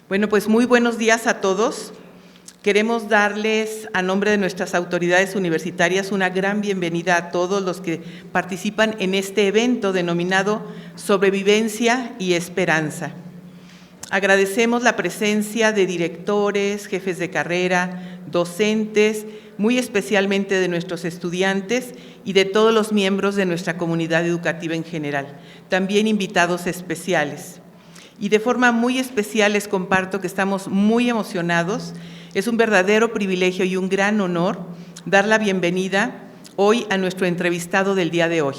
Bueno, pues muy buenos días a todos. Queremos darles, a nombre de nuestras autoridades universitarias, una gran bienvenida a todos los que participan en este evento denominado Sobrevivencia y Esperanza. Agradecemos la presencia de directores, jefes de carrera, docentes, muy especialmente de nuestros estudiantes y de todos los miembros de nuestra comunidad educativa en general, también invitados especiales. Y de forma muy especial les comparto que estamos muy emocionados. Es un verdadero privilegio y un gran honor dar la bienvenida hoy a nuestro entrevistado del día de hoy.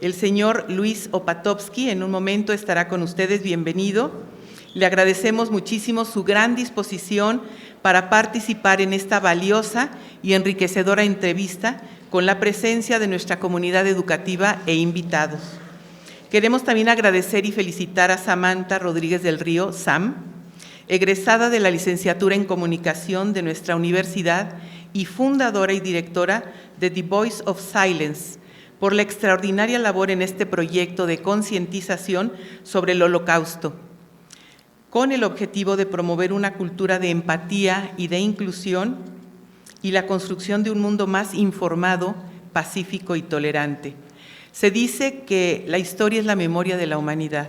El señor Luis Opatovsky en un momento estará con ustedes. Bienvenido. Le agradecemos muchísimo su gran disposición para participar en esta valiosa y enriquecedora entrevista con la presencia de nuestra comunidad educativa e invitados. Queremos también agradecer y felicitar a Samantha Rodríguez del Río, Sam, egresada de la licenciatura en Comunicación de nuestra universidad y fundadora y directora de The Voice of Silence, por la extraordinaria labor en este proyecto de concientización sobre el Holocausto, con el objetivo de promover una cultura de empatía y de inclusión y la construcción de un mundo más informado, pacífico y tolerante. Se dice que la historia es la memoria de la humanidad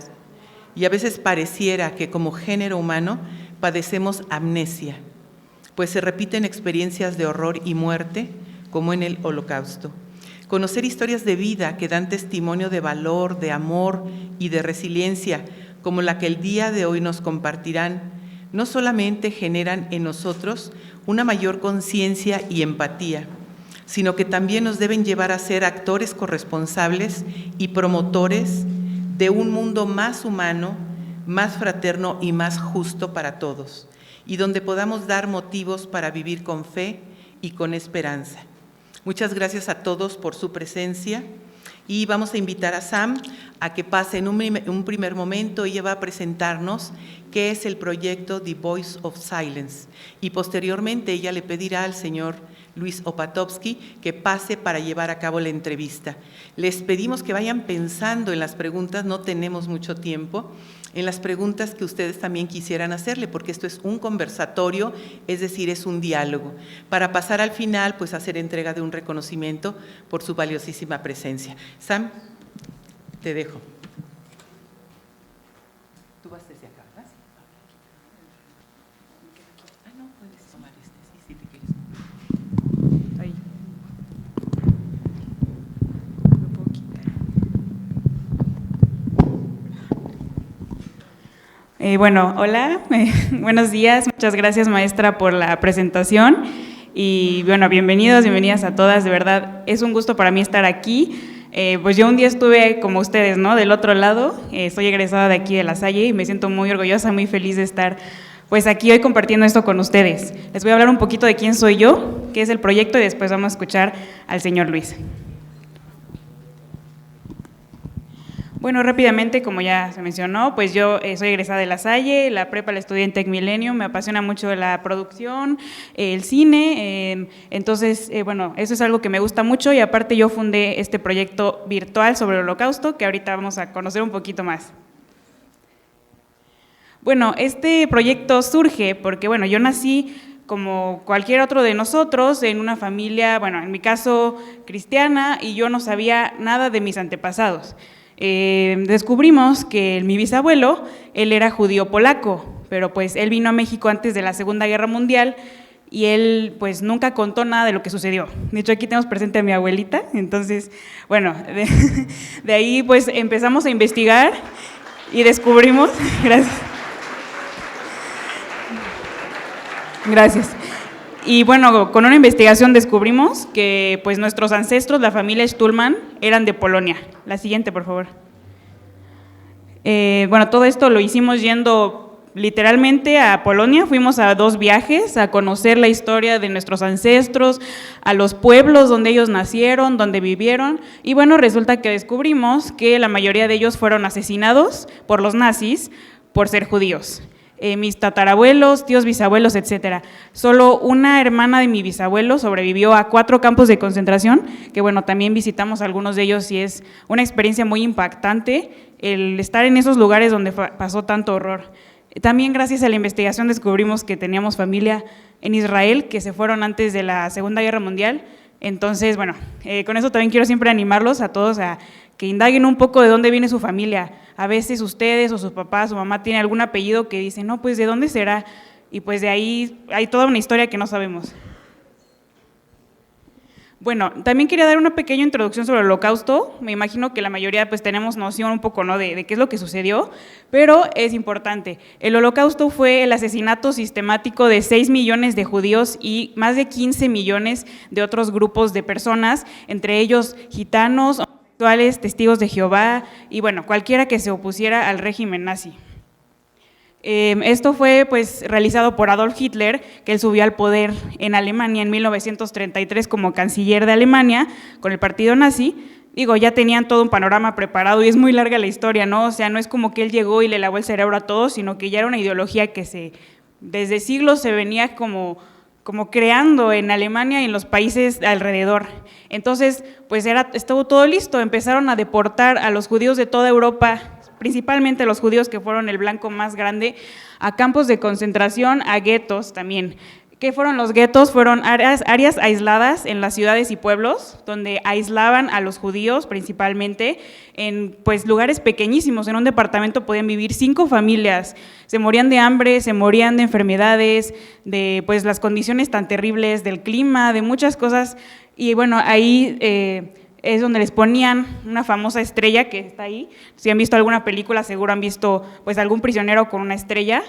y a veces pareciera que como género humano padecemos amnesia, pues se repiten experiencias de horror y muerte como en el Holocausto. Conocer historias de vida que dan testimonio de valor, de amor y de resiliencia, como la que el día de hoy nos compartirán, no solamente generan en nosotros una mayor conciencia y empatía, sino que también nos deben llevar a ser actores corresponsables y promotores de un mundo más humano, más fraterno y más justo para todos, y donde podamos dar motivos para vivir con fe y con esperanza. Muchas gracias a todos por su presencia y vamos a invitar a Sam a que pase en un primer momento. Ella va a presentarnos qué es el proyecto The Voice of Silence y posteriormente ella le pedirá al señor Luis Opatovsky que pase para llevar a cabo la entrevista. Les pedimos que vayan pensando en las preguntas, no tenemos mucho tiempo, en las preguntas que ustedes también quisieran hacerle, porque esto es un conversatorio, es decir, es un diálogo, para pasar al final, pues hacer entrega de un reconocimiento por su valiosísima presencia. Sam, te dejo. Tú vas desde acá, ¿verdad? Ah, no, puedes tomar sí, si te quieres. Ahí. Lo puedo quitar. Bueno, hola, buenos días, muchas gracias maestra por la presentación y bueno, bienvenidas a todas, de verdad es un gusto para mí estar aquí. Pues yo un día estuve como ustedes, ¿no? Del otro lado, soy egresada de aquí de La Salle y me siento muy orgullosa, muy feliz de estar pues aquí hoy compartiendo esto con ustedes. Les voy a hablar un poquito de quién soy yo, qué es el proyecto y después vamos a escuchar al señor Luis. Bueno, rápidamente, como ya se mencionó, pues yo soy egresada de La Salle, la prepa la estudié en TecMilenio, me apasiona mucho la producción, el cine, entonces, bueno, eso es algo que me gusta mucho y aparte yo fundé este proyecto virtual sobre el Holocausto, que ahorita vamos a conocer un poquito más. Bueno, este proyecto surge porque, bueno, yo nací como cualquier otro de nosotros en una familia, bueno, en mi caso cristiana, y yo no sabía nada de mis antepasados. Descubrimos que mi bisabuelo, él era judío polaco, pero pues él vino a México antes de la Segunda Guerra Mundial y él pues nunca contó nada de lo que sucedió. De hecho, aquí tenemos presente a mi abuelita, entonces, bueno, de ahí pues empezamos a investigar y descubrimos, gracias. Y bueno, con una investigación descubrimos que pues nuestros ancestros, la familia Stulman, eran de Polonia. La siguiente, por favor. Bueno, todo esto lo hicimos yendo literalmente a Polonia, fuimos a 2 viajes a conocer la historia de nuestros ancestros, a los pueblos donde ellos nacieron, donde vivieron, y bueno, resulta que descubrimos que la mayoría de ellos fueron asesinados por los nazis por ser judíos. Mis tatarabuelos, tíos, bisabuelos, etcétera. Solo una hermana de mi bisabuelo sobrevivió a 4 campos de concentración, que bueno, también visitamos algunos de ellos y es una experiencia muy impactante el estar en esos lugares donde pasó tanto horror. También gracias a la investigación descubrimos que teníamos familia en Israel que se fueron antes de la Segunda Guerra Mundial. Entonces, bueno, con eso también quiero siempre animarlos a todos a que indaguen un poco de dónde viene su familia. A veces ustedes o sus papás, su mamá tiene algún apellido que dicen, no, pues ¿de dónde será? Y pues de ahí hay toda una historia que no sabemos. Bueno, también quería dar una pequeña introducción sobre el Holocausto. Me imagino que la mayoría pues tenemos noción un poco, ¿no?, de qué es lo que sucedió, pero es importante. El Holocausto fue el asesinato sistemático de 6 millones de judíos y más de 15 millones de otros grupos de personas, entre ellos gitanos, homosexuales, testigos de Jehová y bueno, cualquiera que se opusiera al régimen nazi. Esto fue pues realizado por Adolf Hitler, que él subió al poder en Alemania en 1933 como canciller de Alemania con el partido nazi. Digo, ya tenían todo un panorama preparado y es muy larga la historia, ¿no? O sea, no es como que él llegó y le lavó el cerebro a todos, sino que ya era una ideología que desde siglos se venía como creando en Alemania y en los países alrededor. Entonces, pues estuvo todo listo, empezaron a deportar a los judíos de toda Europa, principalmente los judíos que fueron el blanco más grande, a campos de concentración, a guetos también. ¿Qué fueron los guetos? Fueron áreas aisladas en las ciudades y pueblos, donde aislaban a los judíos principalmente en pues, lugares pequeñísimos. En un departamento podían vivir 5 familias, se morían de hambre, se morían de enfermedades, de pues, las condiciones tan terribles, del clima, de muchas cosas. Y bueno, ahí es donde les ponían una famosa estrella que está ahí. Si han visto alguna película, seguro han visto pues, algún prisionero con una estrella.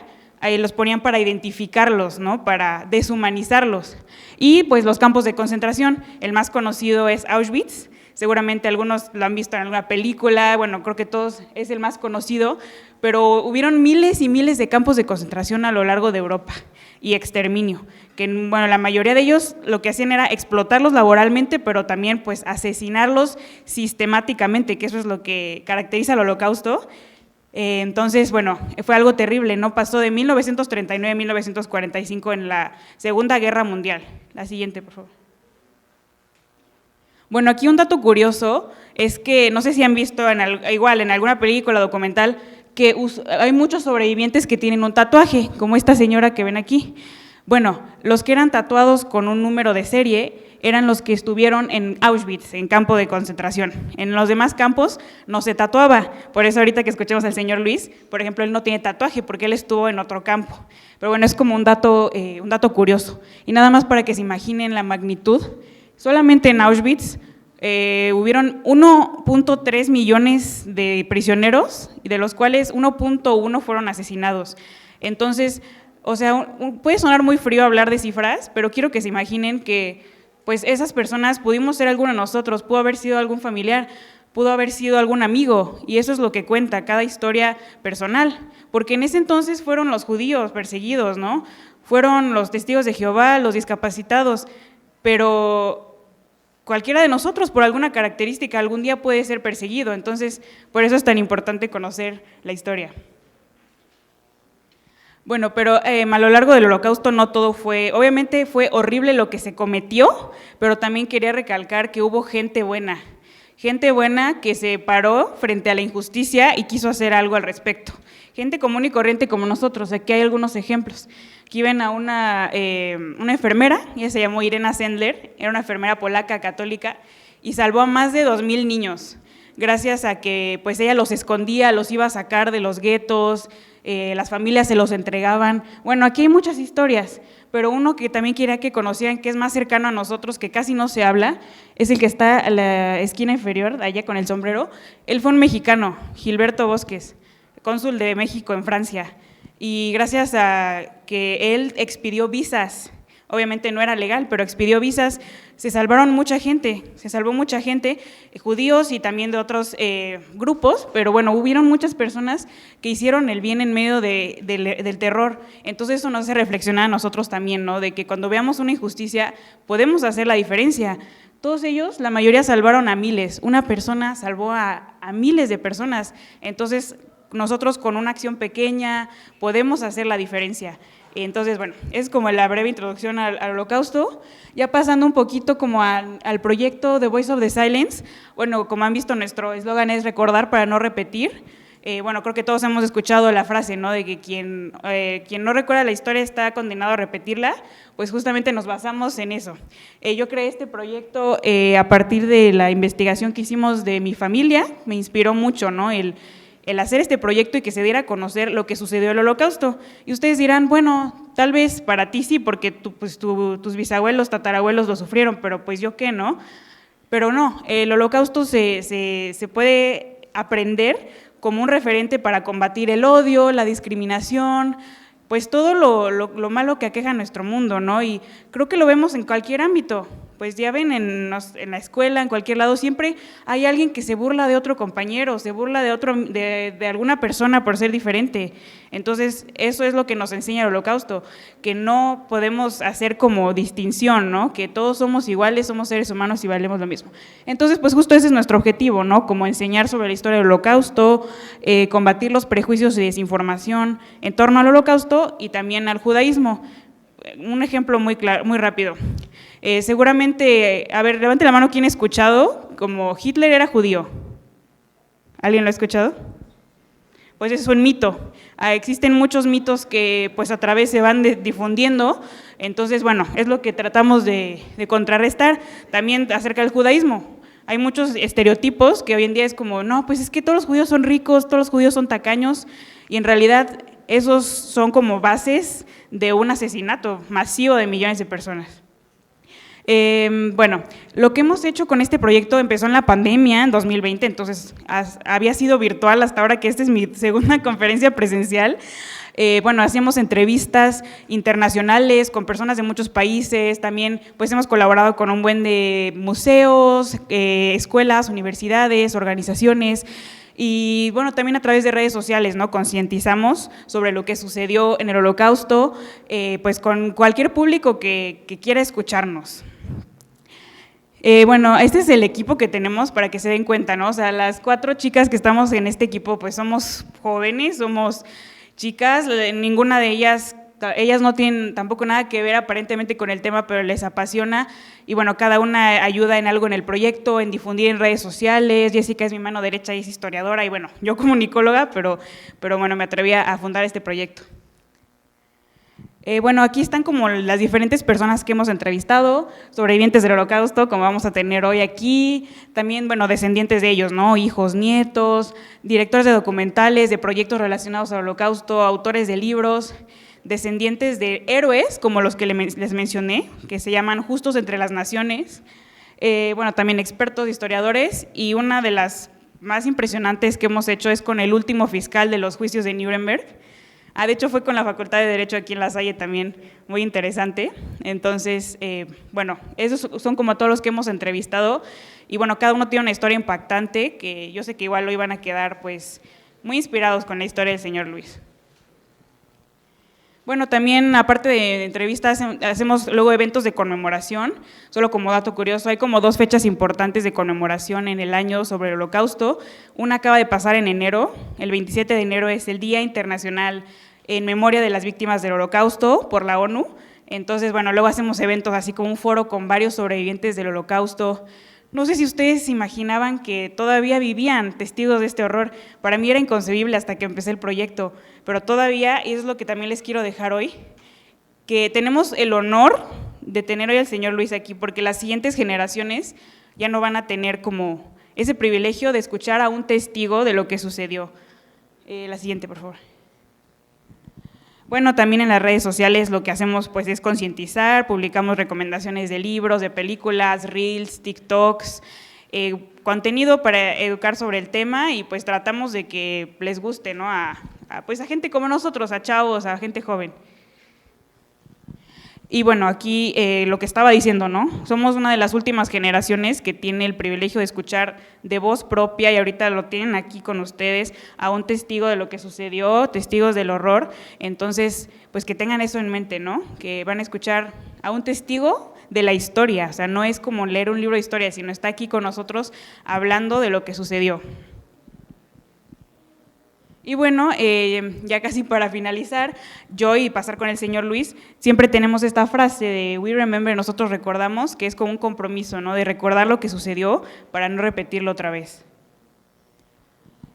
Ahí los ponían para identificarlos, ¿no?, para deshumanizarlos. Y pues los campos de concentración, el más conocido es Auschwitz, seguramente algunos lo han visto en alguna película, bueno, creo que todos es el más conocido, pero hubieron miles y miles de campos de concentración a lo largo de Europa y exterminio, que bueno, la mayoría de ellos lo que hacían era explotarlos laboralmente, pero también pues asesinarlos sistemáticamente, que eso es lo que caracteriza al Holocausto. Entonces, bueno, fue algo terrible, ¿no? Pasó de 1939 a 1945 en la Segunda Guerra Mundial. La siguiente, por favor. Bueno, aquí un dato curioso es que, no sé si han visto igual en alguna película documental, que hay muchos sobrevivientes que tienen un tatuaje, como esta señora que ven aquí. Bueno, los que eran tatuados con un número de serie eran los que estuvieron en Auschwitz, en campo de concentración. En los demás campos no se tatuaba, por eso ahorita que escuchemos al señor Luis, por ejemplo, él no tiene tatuaje porque él estuvo en otro campo. Pero bueno, es como un dato curioso. Y nada más para que se imaginen la magnitud, solamente en Auschwitz hubieron 1.3 millones de prisioneros, y de los cuales 1.1 fueron asesinados. Entonces, o sea, puede sonar muy frío hablar de cifras, pero quiero que se imaginen que pues esas personas pudimos ser alguno de nosotros, pudo haber sido algún familiar, pudo haber sido algún amigo, y eso es lo que cuenta cada historia personal, porque en ese entonces fueron los judíos perseguidos, ¿no? Fueron los testigos de Jehová, los discapacitados, pero cualquiera de nosotros por alguna característica algún día puede ser perseguido, entonces por eso es tan importante conocer la historia. Bueno, pero a lo largo del Holocausto no todo obviamente fue horrible lo que se cometió, pero también quería recalcar que hubo gente buena que se paró frente a la injusticia y quiso hacer algo al respecto. Gente común y corriente como nosotros, aquí hay algunos ejemplos. Aquí ven a una enfermera, ella se llamó Irena Sendler, era una enfermera polaca católica y salvó a más de 2,000 niños, gracias a que pues ella los escondía, los iba a sacar de los guetos, las familias se los entregaban. Bueno, aquí hay muchas historias, pero uno que también quería que conocieran, que es más cercano a nosotros, que casi no se habla, es el que está a la esquina inferior, allá con el sombrero. Él fue un mexicano, Gilberto Bosques, cónsul de México en Francia, y gracias a que él expidió visas, obviamente no era legal, pero expidió visas, se salvó mucha gente, judíos y también de otros grupos, pero bueno, hubieron muchas personas que hicieron el bien en medio del terror. Entonces eso nos hace reflexionar a nosotros también, ¿no? De que cuando veamos una injusticia podemos hacer la diferencia. Todos ellos, la mayoría salvaron a miles, una persona salvó a miles de personas, entonces nosotros con una acción pequeña podemos hacer la diferencia. Entonces, bueno, es como la breve introducción al Holocausto. Ya pasando un poquito como al proyecto The Voice of the Silence, bueno, como han visto, nuestro eslogan es recordar para no repetir. Bueno, creo que todos hemos escuchado la frase, ¿no? De que quien no recuerda la historia está condenado a repetirla, pues justamente nos basamos en eso. Yo creé este proyecto a partir de la investigación que hicimos de mi familia, me inspiró mucho, ¿no? El hacer este proyecto y que se diera a conocer lo que sucedió en el Holocausto. Y ustedes dirán, bueno, tal vez para ti sí, porque tus bisabuelos, tatarabuelos lo sufrieron, pero pues yo qué, ¿no? Pero no, el Holocausto se puede aprender como un referente para combatir el odio, la discriminación, pues todo lo malo que aqueja nuestro mundo, ¿no? Y creo que lo vemos en cualquier ámbito. Pues ya ven, en la escuela, en cualquier lado, siempre hay alguien que se burla de otro compañero, se burla de alguna persona por ser diferente. Entonces, eso es lo que nos enseña el Holocausto, que no podemos hacer como distinción, ¿no? Que todos somos iguales, somos seres humanos y valemos lo mismo. Entonces, pues justo ese es nuestro objetivo, ¿no? Como enseñar sobre la historia del Holocausto, combatir los prejuicios y desinformación en torno al Holocausto y también al judaísmo. Un ejemplo muy rápido. Seguramente, a ver, levante la mano quien ha escuchado como Hitler era judío. ¿Alguien lo ha escuchado? Pues es un mito. Existen muchos mitos que pues a través se van difundiendo, entonces bueno, es lo que tratamos de contrarrestar. También acerca del judaísmo. Hay muchos estereotipos que hoy en día es como, no, pues es que todos los judíos son ricos, todos los judíos son tacaños, y en realidad esos son como bases de un asesinato masivo de millones de personas. Bueno, lo que hemos hecho con este proyecto empezó en la pandemia, en 2020, entonces había sido virtual hasta ahora que esta es mi segunda conferencia presencial. Bueno, hacíamos entrevistas internacionales con personas de muchos países, también pues hemos colaborado con un buen de museos, escuelas, universidades, organizaciones. Y bueno, también a través de redes sociales, ¿no? Concientizamos sobre lo que sucedió en el Holocausto, pues con cualquier público que quiera escucharnos. Bueno, este es el equipo que tenemos para que se den cuenta, ¿no? O sea, las 4 chicas que estamos en este equipo, pues somos jóvenes, somos chicas, ninguna de ellas no tienen tampoco nada que ver aparentemente con el tema, pero les apasiona y bueno, cada una ayuda en algo en el proyecto, en difundir en redes sociales. Jessica es mi mano derecha y es historiadora y bueno, yo comunicóloga, pero bueno, me atreví a fundar este proyecto. Bueno, aquí están como las diferentes personas que hemos entrevistado, sobrevivientes del Holocausto, como vamos a tener hoy aquí, también, bueno, descendientes de ellos, ¿no? Hijos, nietos, directores de documentales, de proyectos relacionados al Holocausto, autores de libros, descendientes de héroes, como los que les mencioné, que se llaman Justos entre las Naciones, bueno, también expertos, historiadores, y una de las más impresionantes que hemos hecho es con el último fiscal de los juicios de Nuremberg. De hecho fue con la Facultad de Derecho aquí en La Salle también, muy interesante. Entonces, bueno, esos son como todos los que hemos entrevistado y bueno, cada uno tiene una historia impactante que yo sé que igual lo iban a quedar pues muy inspirados con la historia del señor Luis. Bueno, también aparte de entrevistas hacemos luego eventos de conmemoración, solo como dato curioso, hay como 2 fechas importantes de conmemoración en el año sobre el Holocausto. Una acaba de pasar en enero, el 27 de enero es el Día Internacional en Memoria de las Víctimas del Holocausto por la ONU. Entonces, bueno, luego hacemos eventos así como un foro con varios sobrevivientes del Holocausto. No sé si ustedes se imaginaban que todavía vivían testigos de este horror. Para mí era inconcebible hasta que empecé el proyecto, pero todavía, y eso es lo que también les quiero dejar hoy, que tenemos el honor de tener hoy al señor Luis aquí, porque las siguientes generaciones ya no van a tener como ese privilegio de escuchar a un testigo de lo que sucedió. La siguiente, por favor. Bueno, también en las redes sociales lo que hacemos pues es concientizar, publicamos recomendaciones de libros, de películas, reels, TikToks, contenido para educar sobre el tema y pues tratamos de que les guste, ¿no? Pues a gente como nosotros, a chavos, a gente joven. Y bueno, aquí lo que estaba diciendo, ¿no? Somos una de las últimas generaciones que tiene el privilegio de escuchar de voz propia y ahorita lo tienen aquí con ustedes a un testigo de lo que sucedió, testigos del horror. Entonces, pues que tengan eso en mente, ¿no? Que van a escuchar a un testigo de la historia, o sea, no es como leer un libro de historia, sino está aquí con nosotros hablando de lo que sucedió. Y bueno, ya casi para finalizar, yo y pasar con el señor Luis, siempre tenemos esta frase de We remember, nosotros recordamos, que es como un compromiso, ¿no? De recordar lo que sucedió para no repetirlo otra vez.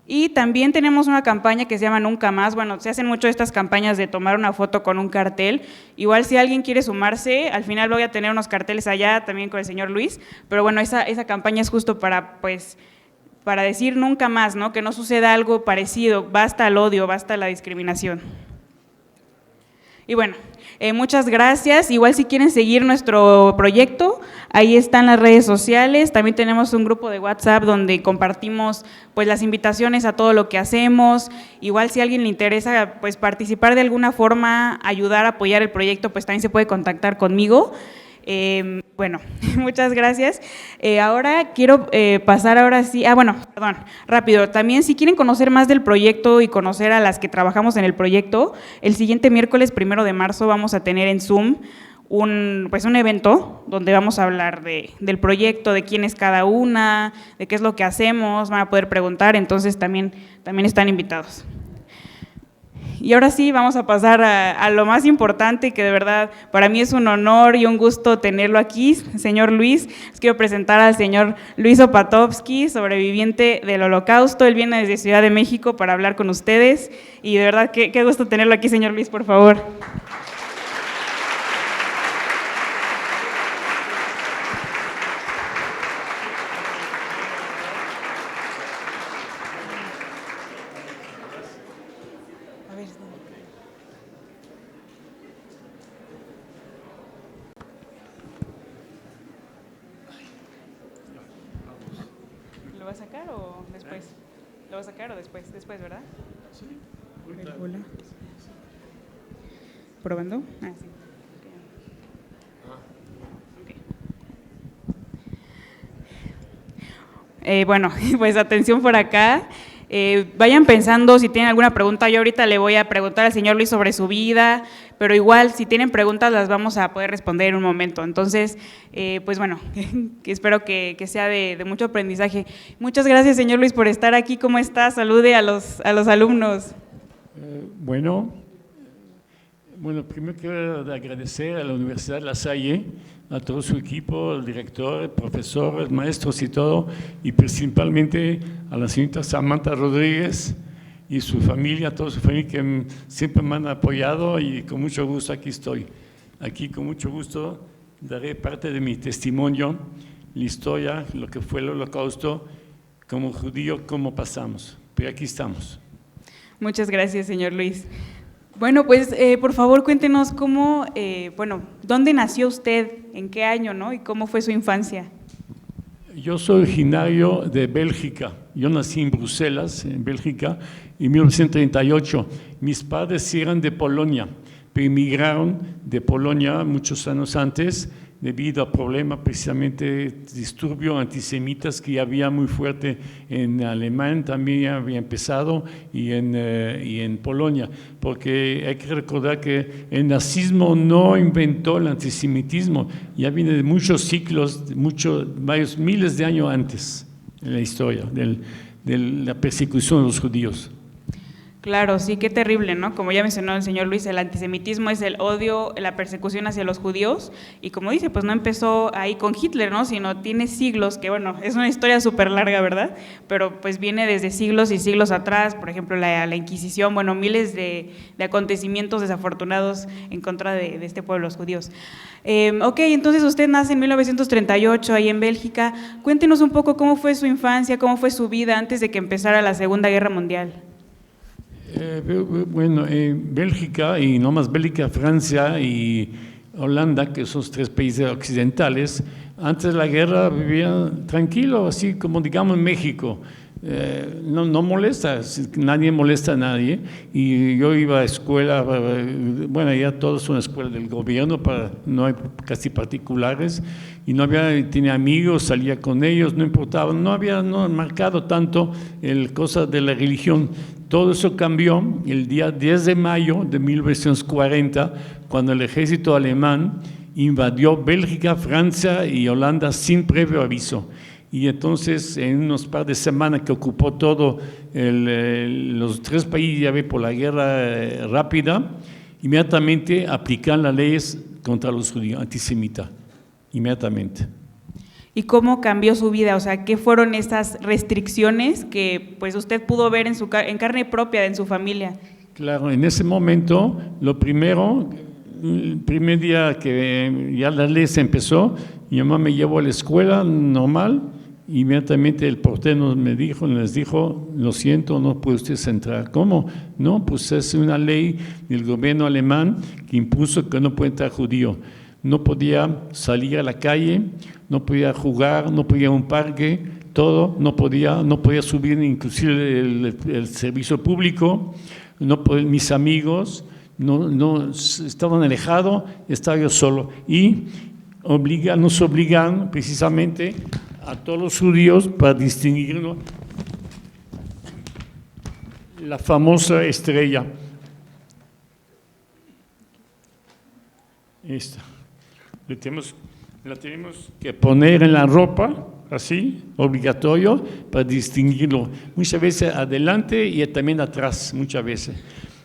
Y también tenemos una campaña que se llama Nunca Más. Bueno, se hacen mucho estas campañas de tomar una foto con un cartel. Igual si alguien quiere sumarse, al final voy a tener unos carteles allá también con el señor Luis, pero bueno, esa campaña es justo para, pues, para decir nunca más, ¿no? Que no suceda algo parecido, basta el odio, basta la discriminación. Y bueno, muchas gracias. Igual si quieren seguir nuestro proyecto, ahí están las redes sociales. También tenemos un grupo de WhatsApp donde compartimos pues las invitaciones a todo lo que hacemos. Igual si a alguien le interesa pues participar de alguna forma, ayudar, apoyar el proyecto, pues también se puede contactar conmigo. Bueno, muchas gracias. Ahora quiero pasar ahora sí, rápido. También si quieren conocer más del proyecto y conocer a las que trabajamos en el proyecto, el siguiente miércoles 1 de marzo vamos a tener en Zoom un evento donde vamos a hablar del proyecto, de quién es cada una, de qué es lo que hacemos, van a poder preguntar, entonces también están invitados. Y ahora sí, vamos a pasar a lo más importante, que de verdad para mí es un honor y un gusto tenerlo aquí, señor Luis. Les quiero presentar al señor Luis Opatovsky, sobreviviente del Holocausto. Él viene desde Ciudad de México para hablar con ustedes y de verdad qué gusto tenerlo aquí, señor Luis, por favor. ¿Lo va a sacar o después? ¿Lo va a sacar o después? Después, ¿verdad? Sí. Hola. ¿Probando? Ah, sí. Okay. Bueno, pues atención por acá. Vayan pensando si tienen alguna pregunta. Yo ahorita le voy a preguntar al señor Luis sobre su vida, pero igual si tienen preguntas las vamos a poder responder en un momento. Entonces, pues bueno, espero que sea de mucho aprendizaje. Muchas gracias, señor Luis, por estar aquí. ¿Cómo está? Salude a los alumnos. Bueno, primero quiero agradecer a la Universidad La Salle, a todo su equipo, el director, el profesor, maestros y todo, y principalmente a la señorita Samantha Rodríguez y su familia, toda su familia que siempre me han apoyado y con mucho gusto aquí estoy. Aquí con mucho gusto daré parte de mi testimonio, la historia, lo que fue el Holocausto, como judío, cómo pasamos. Pero aquí estamos. Muchas gracias, señor Luis. Bueno, pues por favor cuéntenos cómo, ¿dónde nació usted? ¿En qué año, no? ¿Y cómo fue su infancia? Yo soy originario de Bélgica. Yo nací en Bruselas, en Bélgica, en 1938. Mis padres eran de Polonia, pero emigraron de Polonia muchos años antes debido a problemas precisamente disturbios antisemitas que había muy fuerte en Alemania, también había empezado y en Polonia, porque hay que recordar que el nazismo no inventó el antisemitismo, ya viene de muchos siglos, varios miles de años antes en la historia de la persecución de los judíos. Claro, sí, qué terrible, ¿no? Como ya mencionó el señor Luis, el antisemitismo es el odio, la persecución hacia los judíos, y como dice, pues no empezó ahí con Hitler, ¿no? Sino tiene siglos, que bueno, es una historia súper larga, ¿verdad? Pero pues viene desde siglos y siglos atrás, por ejemplo, la Inquisición, bueno, miles de acontecimientos desafortunados en contra de este pueblo, los judíos. Ok, entonces usted nace en 1938 ahí en Bélgica. Cuéntenos un poco cómo fue su infancia, cómo fue su vida antes de que empezara la Segunda Guerra Mundial. Bueno, en Bélgica y no más Bélgica, Francia y Holanda, que son 3 países occidentales, antes de la guerra vivían tranquilo, así como digamos en México. No molesta, nadie molesta a nadie, y yo iba a escuela, bueno, ya todos son escuelas del gobierno, no hay casi particulares, y tenía amigos, salía con ellos, no importaba, no había marcado tanto el cosa de la religión. Todo eso cambió el día 10 de mayo de 1940, cuando el ejército alemán invadió Bélgica, Francia y Holanda sin previo aviso. Y entonces, en unos par de semanas que ocupó todo los 3 países ya por la guerra rápida, inmediatamente aplican las leyes contra los judíos, antisemitas, inmediatamente. ¿Y cómo cambió su vida? O sea, ¿qué fueron esas restricciones que pues usted pudo ver en carne propia en su familia? Claro, en ese momento, lo primero, el primer día que ya la ley se empezó, mi mamá me llevó a la escuela normal, inmediatamente el portero les dijo, lo siento, no puede usted entrar. ¿Cómo? No, pues es una ley del gobierno alemán que impuso que no puede entrar judío. No podía salir a la calle, no podía jugar, no podía ir a un parque, todo, no podía subir inclusive el servicio público, mis amigos no estaban alejados, estaba yo solo. Y nos obligan precisamente a todos los judíos para distinguirnos la famosa estrella. Esta. La tenemos que poner en la ropa, así, obligatorio, para distinguirlo. Muchas veces adelante y también atrás, muchas veces.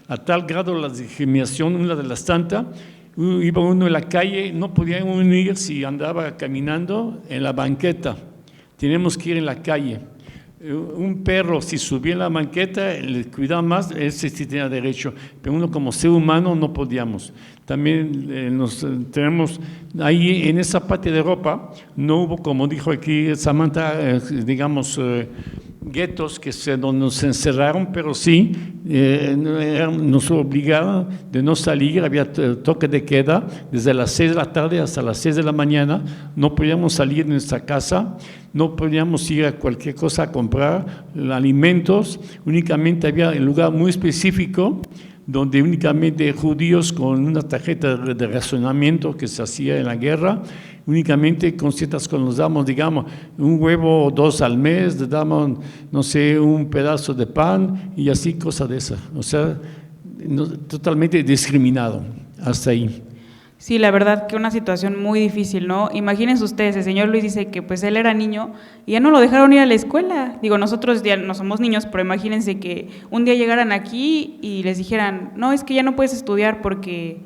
A tal grado la discriminación, una de las tantas, iba uno en la calle, no podía uno ir si andaba caminando en la banqueta. Tenemos que ir en la calle. Un perro, si subía en la banqueta, le cuidaba más, ese sí tenía derecho, pero uno como ser humano no podíamos. También tenemos ahí en esa parte de ropa, no hubo, como dijo aquí Samantha, guetos donde nos encerraron, pero sí nos obligaron de no salir, había toque de queda desde las 6 de la tarde hasta las 6 de la mañana, no podíamos salir de nuestra casa, no podíamos ir a cualquier cosa a comprar alimentos, únicamente había un lugar muy específico donde únicamente judíos con una tarjeta de racionamiento que se hacía en la guerra, únicamente con ciertas cosas nos damos, digamos, un huevo o 2 al mes, le damos, no sé, un pedazo de pan y así, cosas de esas. O sea, totalmente discriminado, hasta ahí. Sí, la verdad que una situación muy difícil, ¿no? Imagínense ustedes, el señor Luis dice que pues él era niño y ya no lo dejaron ir a la escuela. Digo, nosotros ya no somos niños, pero imagínense que un día llegaran aquí y les dijeran, no, es que ya no puedes estudiar porque,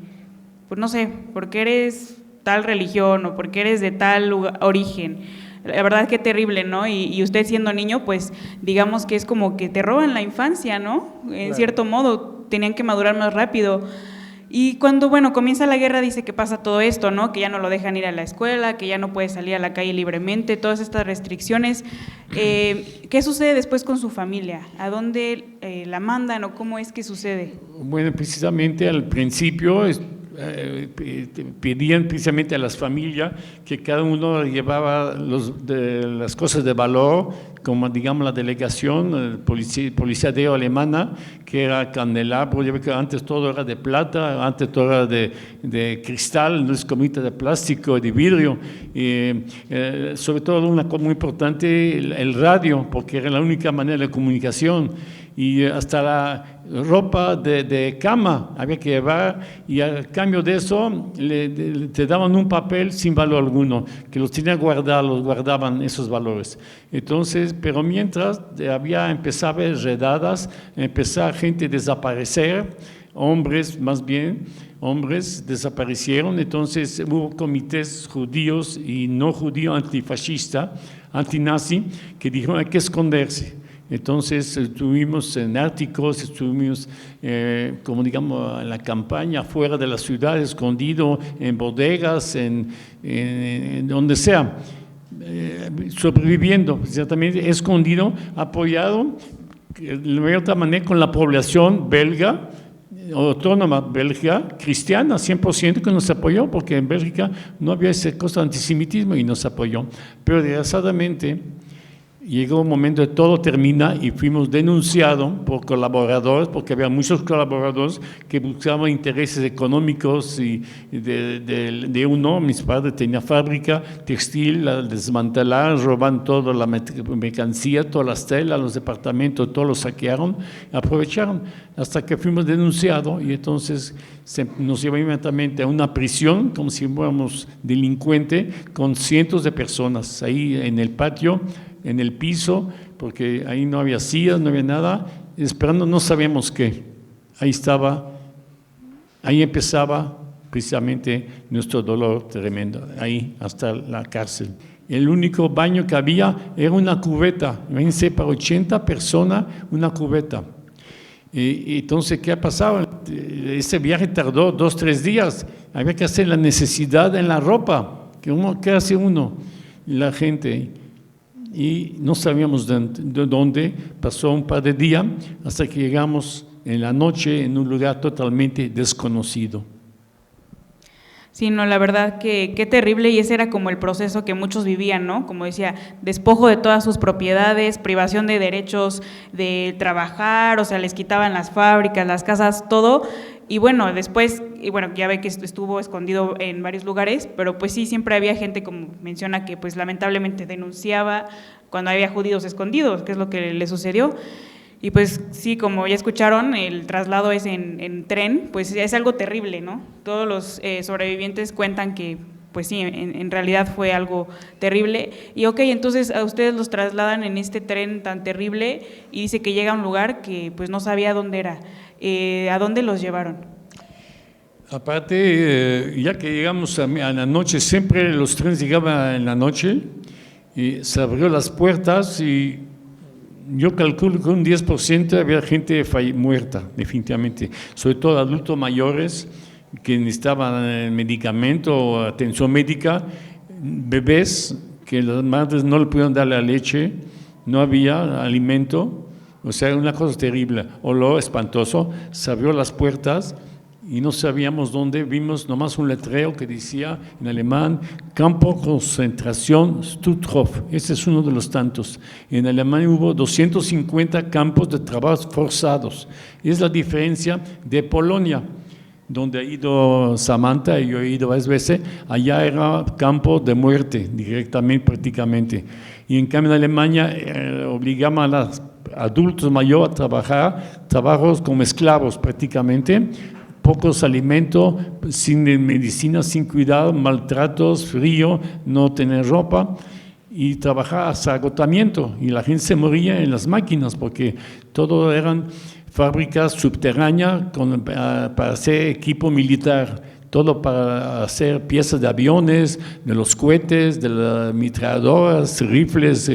pues no sé, porque eres tal religión o porque eres de tal origen. La verdad que terrible, ¿no? Y usted siendo niño, pues digamos que es como que te roban la infancia, ¿no? En cierto modo, tenían que madurar más rápido. Y cuando, comienza la guerra dice que pasa todo esto, ¿no? Que ya no lo dejan ir a la escuela, que ya no puede salir a la calle libremente, todas estas restricciones. ¿Qué sucede después con su familia? ¿A dónde la mandan o cómo es que sucede? Bueno, precisamente al principio pedían precisamente a las familias que cada uno llevaba las cosas de valor, como digamos la delegación, policía alemana, que era candelabro, ya ve que antes todo era de plata, antes todo era de cristal, no es comita de plástico, de vidrio, sobre todo una cosa muy importante, el radio, porque era la única manera de comunicación, y hasta la ropa de cama había que llevar, y al cambio de eso te daban un papel sin valor alguno, que los tenían guardados, guardaban esos valores. Entonces, pero mientras empezaba a haber redadas, empezaba gente a desaparecer, hombres más bien, hombres desaparecieron, entonces hubo comités judíos y no judíos antifascistas, antinazi, que dijeron hay que esconderse. Entonces estuvimos en áticos, estuvimos como digamos en la campaña fuera de la ciudad, escondido en bodegas, en donde sea, sobreviviendo, ciertamente escondido, apoyado de otra manera con la población belga, autónoma belga, cristiana, 100% que nos apoyó, porque en Bélgica no había esa cosa de antisemitismo y nos apoyó, pero desgraciadamente llegó un momento de todo termina y fuimos denunciados por colaboradores, porque había muchos colaboradores que buscaban intereses económicos y de uno, mis padres tenían fábrica textil, la desmantelaron, roban toda la mercancía, todas las telas, los departamentos, todos los saquearon, aprovecharon, hasta que fuimos denunciados y entonces nos llevó inmediatamente a una prisión, como si fuéramos delincuentes, con cientos de personas ahí en el patio, en el piso, porque ahí no había sillas, no había nada, esperando no sabíamos qué. Ahí empezaba precisamente nuestro dolor tremendo, ahí hasta la cárcel. El único baño que había era una cubeta, imagínense, para 80 personas, una cubeta. Y entonces, ¿qué ha pasado? Ese viaje tardó 2 o 3 días, había que hacer la necesidad en la ropa. ¿Qué hace uno? La gente. Y no sabíamos de dónde, pasó un par de días hasta que llegamos en la noche en un lugar totalmente desconocido. Sí, no, la verdad que qué terrible, y ese era como el proceso que muchos vivían, ¿no? Como decía, despojo de todas sus propiedades, privación de derechos de trabajar, o sea, les quitaban las fábricas, las casas, todo, y bueno, después, ya ve que estuvo escondido en varios lugares, pero pues sí, siempre había gente, como menciona, que pues lamentablemente denunciaba cuando había judíos escondidos, que es lo que le sucedió. Y pues sí, como ya escucharon, el traslado es en tren, pues es algo terrible, ¿no? Todos los sobrevivientes cuentan que, pues sí, en realidad fue algo terrible. Y ok, entonces a ustedes los trasladan en este tren tan terrible y dice que llega a un lugar que pues no sabía dónde era. ¿A dónde los llevaron? Aparte, ya que llegamos a la noche, siempre los trenes llegaban en la noche, y se abrió las puertas y yo calculo que un 10% había gente muerta, definitivamente, sobre todo adultos mayores que necesitaban medicamento o atención médica, bebés que las madres no le pudieron dar la leche, no había alimento, o sea, una cosa terrible, olor espantoso, se abrió las puertas y no sabíamos dónde, vimos nomás un letrero que decía en alemán, campo concentración Stutthof, ese es uno de los tantos. En Alemania hubo 250 campos de trabajo forzados, es la diferencia de Polonia, donde ha ido Samantha y yo he ido varias veces, allá era campo de muerte directamente prácticamente, y en cambio en Alemania obligaban a los adultos mayores a trabajar, trabajos como esclavos prácticamente, pocos alimentos, sin medicina, sin cuidado, maltratos, frío, no tener ropa y trabajar hasta agotamiento. Y la gente se moría en las máquinas porque todo eran fábricas subterráneas para hacer equipo militar, todo para hacer piezas de aviones, de los cohetes, de las ametralladoras, rifles,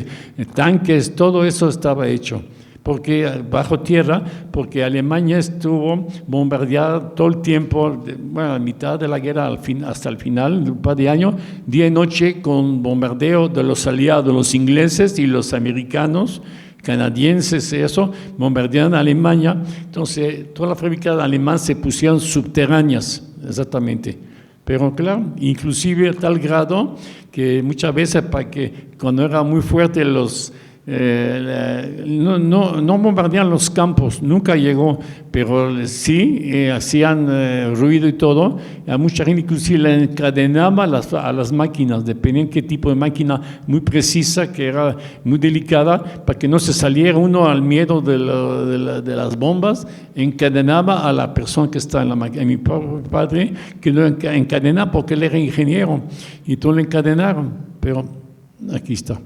tanques, todo eso estaba hecho. Porque bajo tierra, porque Alemania estuvo bombardeada todo el tiempo, a mitad de la guerra hasta el final, un par de años, día y noche con bombardeo de los aliados, los ingleses y los americanos, canadienses, eso, bombardearon a Alemania. Entonces, todas las fábricas alemanas se pusieron subterráneas, exactamente. Pero claro, inclusive a tal grado que muchas veces, para que cuando era muy fuerte los no bombardeaban los campos, nunca llegó, pero sí hacían ruido y todo. A mucha gente inclusive la encadenaba a las máquinas, dependiendo qué tipo de máquina, muy precisa, que era muy delicada, para que no se saliera uno al miedo de las bombas, encadenaba a la persona que está en la máquina. Mi padre que lo encadenaba porque él era ingeniero, y todo lo encadenaron, pero aquí está.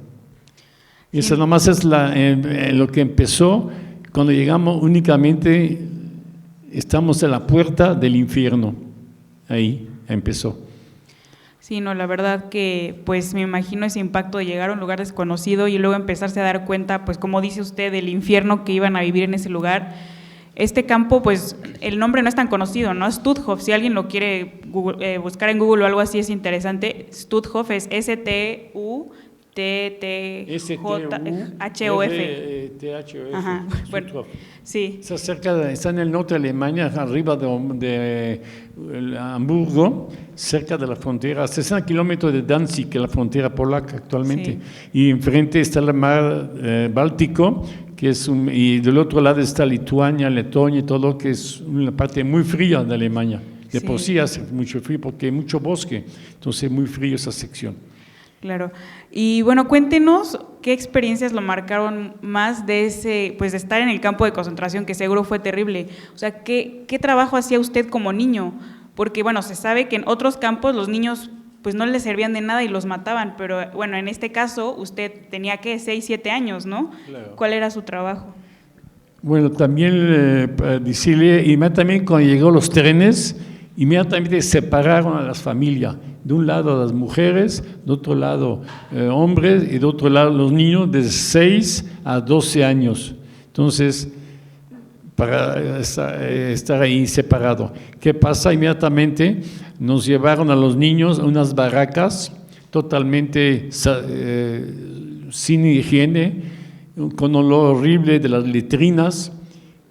Y eso nomás es lo que empezó cuando llegamos únicamente, estamos en la puerta del infierno, ahí empezó. Sí, no, la verdad que pues me imagino ese impacto de llegar a un lugar desconocido y luego empezarse a dar cuenta, pues como dice usted, del infierno que iban a vivir en ese lugar. Este campo, pues el nombre no es tan conocido, ¿no? Stutthof, si alguien lo quiere buscar en Google o algo así, es interesante. Stutthof es S-T-U-T-T-H-O-F. Ajá, bueno, sí. Está en el norte de Alemania, arriba de Hamburgo, cerca de la frontera, a 60 kilómetros de Danzig, que es la frontera polaca actualmente. Sí. Y enfrente está el mar Báltico, y del otro lado está Lituania, Letonia y todo, que es una parte muy fría de Alemania. De por sí hace mucho frío porque hay mucho bosque, entonces muy frío esa sección. Claro. Y bueno, cuéntenos qué experiencias lo marcaron más de de estar en el campo de concentración, que seguro fue terrible. O sea, ¿qué trabajo hacía usted como niño? Porque bueno, se sabe que en otros campos los niños pues no les servían de nada y los mataban, pero bueno, en este caso usted tenía, ¿qué? 6, 7 años, ¿no? Claro. ¿Cuál era su trabajo? Bueno, también decirle, inmediatamente cuando llegó los trenes, inmediatamente separaron a las familias. De un lado las mujeres, de otro lado hombres y de otro lado los niños de 6 a 12 años. Entonces, para estar ahí separado. ¿Qué pasa? Inmediatamente nos llevaron a los niños a unas barracas totalmente sin higiene, con olor horrible de las letrinas.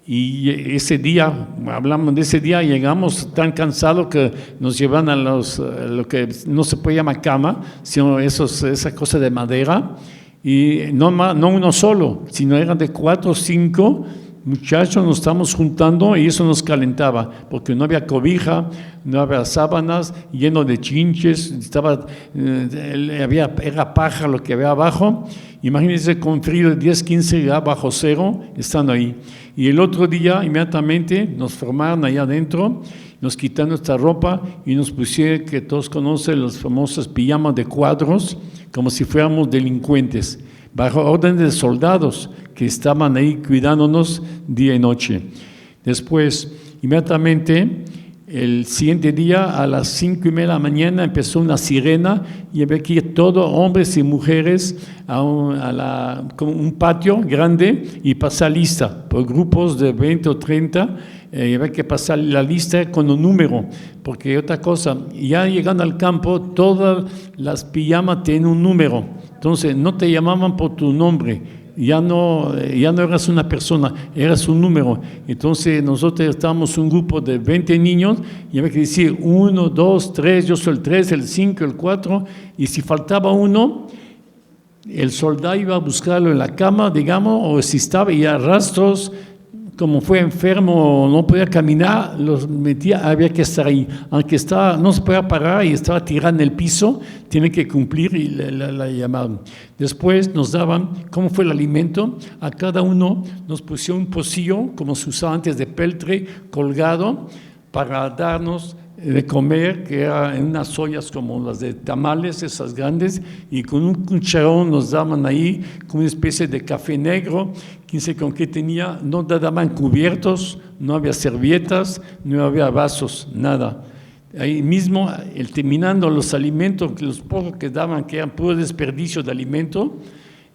Y ese día, hablamos de ese día, llegamos tan cansados que nos llevan a lo que no se puede llamar cama, sino esa cosa de madera, y no uno solo, sino eran de 4 o 5 muchachos, nos estamos juntando y eso nos calentaba, porque no había cobija, no había sábanas, lleno de chinches, era paja lo que había abajo. Imagínense con frío de 10, 15 grados bajo cero, estando ahí. Y el otro día, inmediatamente, nos formaron allá adentro, nos quitaron nuestra ropa y nos pusieron, que todos conocen, los famosos pijamas de cuadros, como si fuéramos delincuentes, bajo orden de soldados que estaban ahí cuidándonos día y noche. Después, inmediatamente, el siguiente día, a las 5:30 de la mañana, empezó una sirena y había que ir todos, hombres y mujeres, como un patio grande y pasar lista por grupos de 20 o 30. Había que pasar la lista con un número, porque otra cosa, ya llegando al campo, todas las pijamas tienen un número. Entonces, no te llamaban por tu nombre. Ya no eras una persona, eras un número. Entonces nosotros estábamos un grupo de 20 niños y había que decir 1, 2, 3, yo soy el 3, el 5, el 4, y si faltaba uno, el soldado iba a buscarlo en la cama, digamos, o si estaba y a rastros, como fue enfermo o no podía caminar, los metía, había que estar ahí. Aunque no se podía parar y estaba tirado en el piso, tiene que cumplir y la llamaban. Después nos daban, ¿cómo fue el alimento? A cada uno nos pusieron un pocillo, como se usaba antes de peltre, colgado, para darnos de comer, que era en unas ollas como las de tamales, esas grandes, y con un cucharón nos daban ahí con una especie de café negro, quién sé con qué tenía, no daban cubiertos, no había servietas, no había vasos, nada. Ahí mismo, terminando los alimentos, los pocos que daban, que eran puro desperdicio de alimento,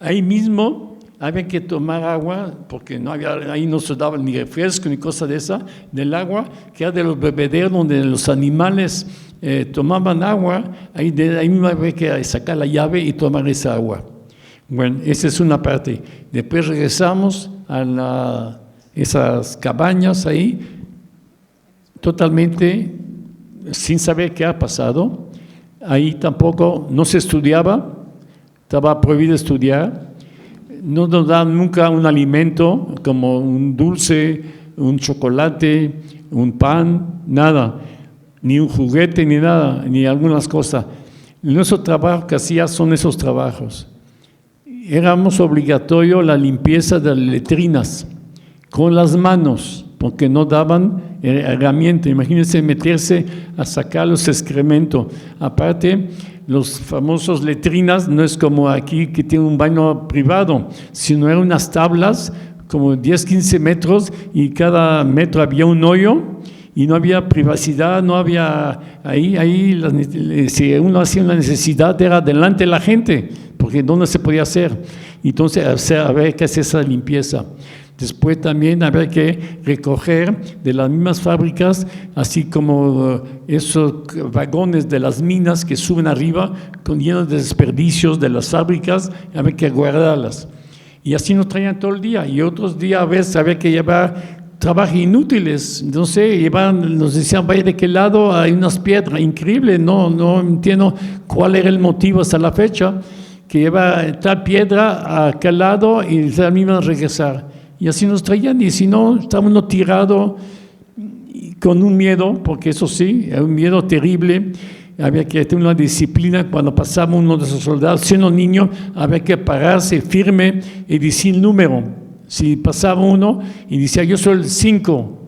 ahí mismo había que tomar agua, porque ahí no se daba ni refresco ni cosa de esa, del agua, que era de los bebederos donde los animales tomaban agua, ahí mismo había que sacar la llave y tomar esa agua. Bueno, esa es una parte. Después regresamos a esas cabañas ahí, totalmente sin saber qué ha pasado. Ahí tampoco no se estudiaba, estaba prohibido estudiar. No nos dan nunca un alimento como un dulce, un chocolate, un pan, nada, ni un juguete, ni nada, ni algunas cosas. Nuestro trabajo que hacía son esos trabajos. Éramos obligatorio la limpieza de las letrinas con las manos, porque no daban herramienta. Imagínense meterse a sacar los excrementos. Aparte, los famosos letrinas no es como aquí que tiene un baño privado, sino eran unas tablas como 10, 15 metros y cada metro había un hoyo y no había privacidad, no había si uno hacía una necesidad era delante de la gente, porque ¿dónde se podía hacer? Entonces había que hacer esa limpieza. Después también había que recoger de las mismas fábricas, así como esos vagones de las minas que suben arriba, llenos de desperdicios de las fábricas, había que guardarlas. Y así nos traían todo el día. Y otros días a veces había que llevar trabajos inútiles. No sé, nos decían, vaya de qué lado, hay unas piedras, increíble, no entiendo cuál era el motivo hasta la fecha, que lleva tal piedra a aquel lado y también a regresar. Y así nos traían, y si no, estábamos tirados con un miedo, porque eso sí, era un miedo terrible. Había que tener una disciplina. Cuando pasaba uno de esos soldados, siendo niño, había que pararse firme y decir el número. Si pasaba uno y decía, yo soy el 5,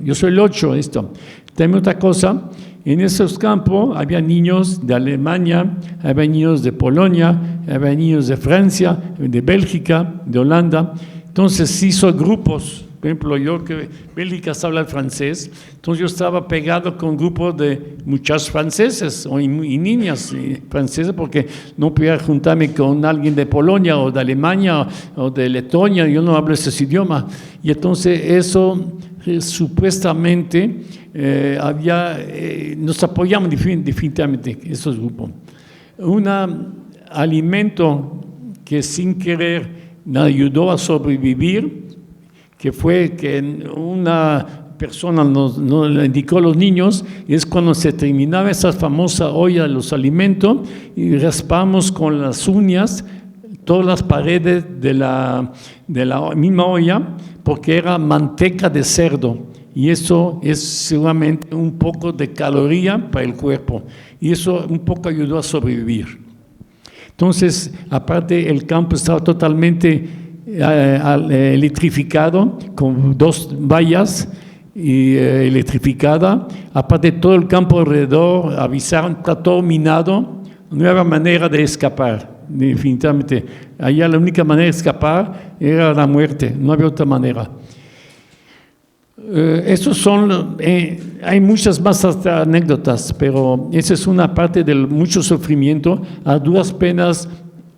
yo soy el 8, esto. También otra cosa, en esos campos había niños de Alemania, había niños de Polonia, había niños de Francia, de Bélgica, de Holanda. Entonces se hizo grupos Por ejemplo, yo que Bélgica habla francés, entonces yo estaba pegado con un grupo de muchas franceses y niñas francesas porque no podía juntarme con alguien de Polonia o de Alemania o de Letonia, yo no hablo ese idioma. Y entonces eso supuestamente nos apoyamos definitivamente esos grupos. Un alimento que sin querer nos ayudó a sobrevivir, que fue que una persona nos indicó a los niños, es cuando se terminaba esa famosa olla de los alimentos y raspamos con las uñas todas las paredes de la misma olla, porque era manteca de cerdo, y eso es seguramente un poco de caloría para el cuerpo, y eso un poco ayudó a sobrevivir. Entonces, aparte, el campo estaba totalmente electrificado, con 2 vallas electrificadas. Aparte, todo el campo alrededor, avisaron, está todo minado, no había manera de escapar, definitivamente. Allá la única manera de escapar era la muerte, no había otra manera. Estos son, hay muchas más anécdotas, pero esa es una parte de mucho sufrimiento. A duras penas,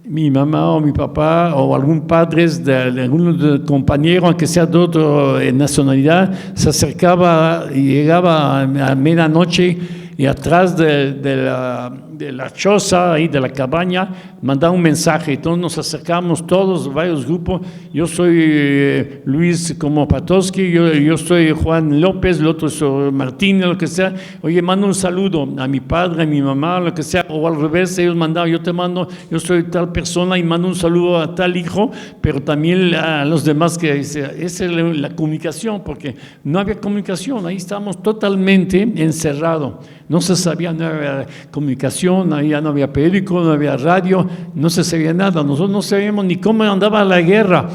mi mamá o mi papá o algún padre de algún compañero, aunque sea de otra nacionalidad, se acercaba y llegaba a medianoche y atrás de la choza, ahí de la cabaña, mandaba un mensaje. Entonces nos acercamos todos, varios grupos. Yo soy Luis como Patosky, yo soy Juan López, el otro es Martín, lo que sea. Oye, mando un saludo a mi padre, a mi mamá, lo que sea. O al revés, ellos mandaban, yo soy tal persona y mando un saludo a tal hijo, pero también a los demás que esa es la comunicación, porque no había comunicación, ahí estábamos totalmente encerrados. No se sabía, no había comunicación, ya no había periódico, no había radio, no se sabía nada. Nosotros no sabíamos ni cómo andaba la guerra.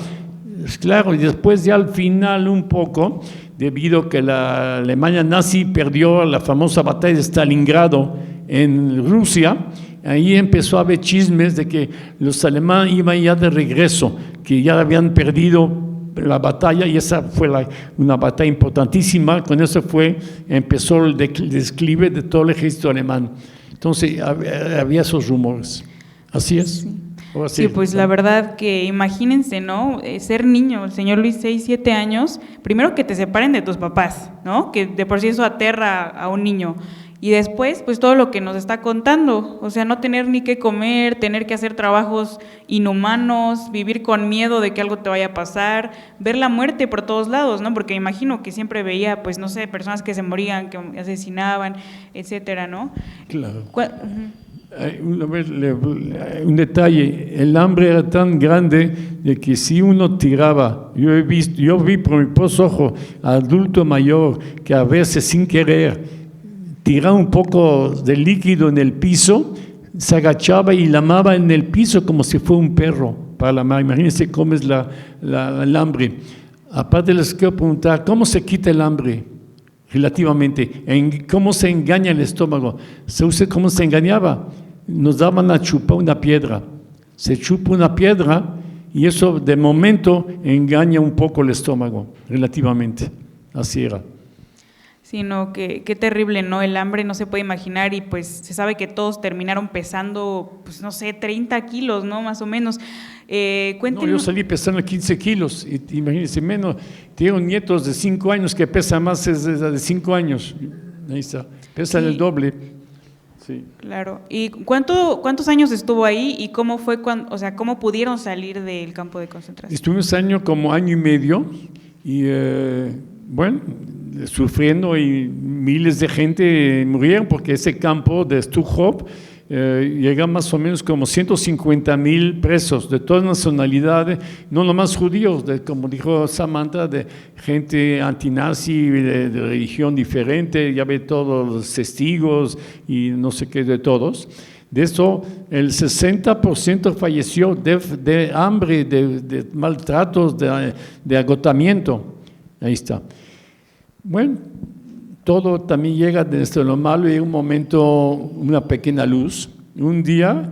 Claro, y después ya al final un poco, debido a que la Alemania nazi perdió la famosa batalla de Stalingrado en Rusia, ahí empezó a haber chismes de que los alemanes iban ya de regreso, que ya habían perdido la batalla, y esa fue una batalla importantísima. Con eso empezó el declive de todo el ejército alemán. Entonces había esos rumores. ¿Así es? Sí, pues la verdad que imagínense, ¿no? Ser niño, el señor Luis, 6, 7 años, primero que te separen de tus papás, ¿no? Que de por sí eso aterra a un niño. Y después, pues todo lo que nos está contando, o sea, no tener ni qué comer, tener que hacer trabajos inhumanos, vivir con miedo de que algo te vaya a pasar, ver la muerte por todos lados, ¿no? Porque imagino que siempre veía, pues no sé, personas que se morían, que asesinaban, etcétera, ¿no? Claro. Un detalle, el hambre era tan grande de que si uno tiraba, yo vi por mi ojo adulto mayor que a veces sin querer tiraba un poco de líquido en el piso, se agachaba y lamaba en el piso como si fuera un perro para lamar. Imagínense cómo es el hambre. Aparte les quiero preguntar, ¿cómo se quita el hambre? Relativamente, ¿cómo se engaña el estómago? ¿Cómo se engañaba? Nos daban a chupar una piedra. Se chupa una piedra y eso de momento engaña un poco el estómago, relativamente. Así era. Sino qué terrible, ¿no? El hambre no se puede imaginar, y pues se sabe que todos terminaron pesando, pues no sé, 30 kilos, ¿no? Más o menos. No, yo salí pesando 15 kilos, y imagínense, menos, tengo nietos de 5 años que pesan más de 5 años, ahí está, pesan sí. El doble. Sí. Claro. ¿Y cuántos años estuvo ahí y cómo fue cómo pudieron salir del campo de concentración? Estuvimos como año y medio, y bueno, sufriendo, y miles de gente murieron porque ese campo de Stutthof llega más o menos como 150,000 presos de todas nacionalidades, no nomás judíos, como dijo Samantha, de gente antinazi, de religión diferente, ya ve todos los testigos y no sé qué de todos. De eso, el 60% falleció de hambre, de maltratos, de agotamiento. Ahí está. Bueno, todo también llega desde lo malo, y en un momento una pequeña luz. Un día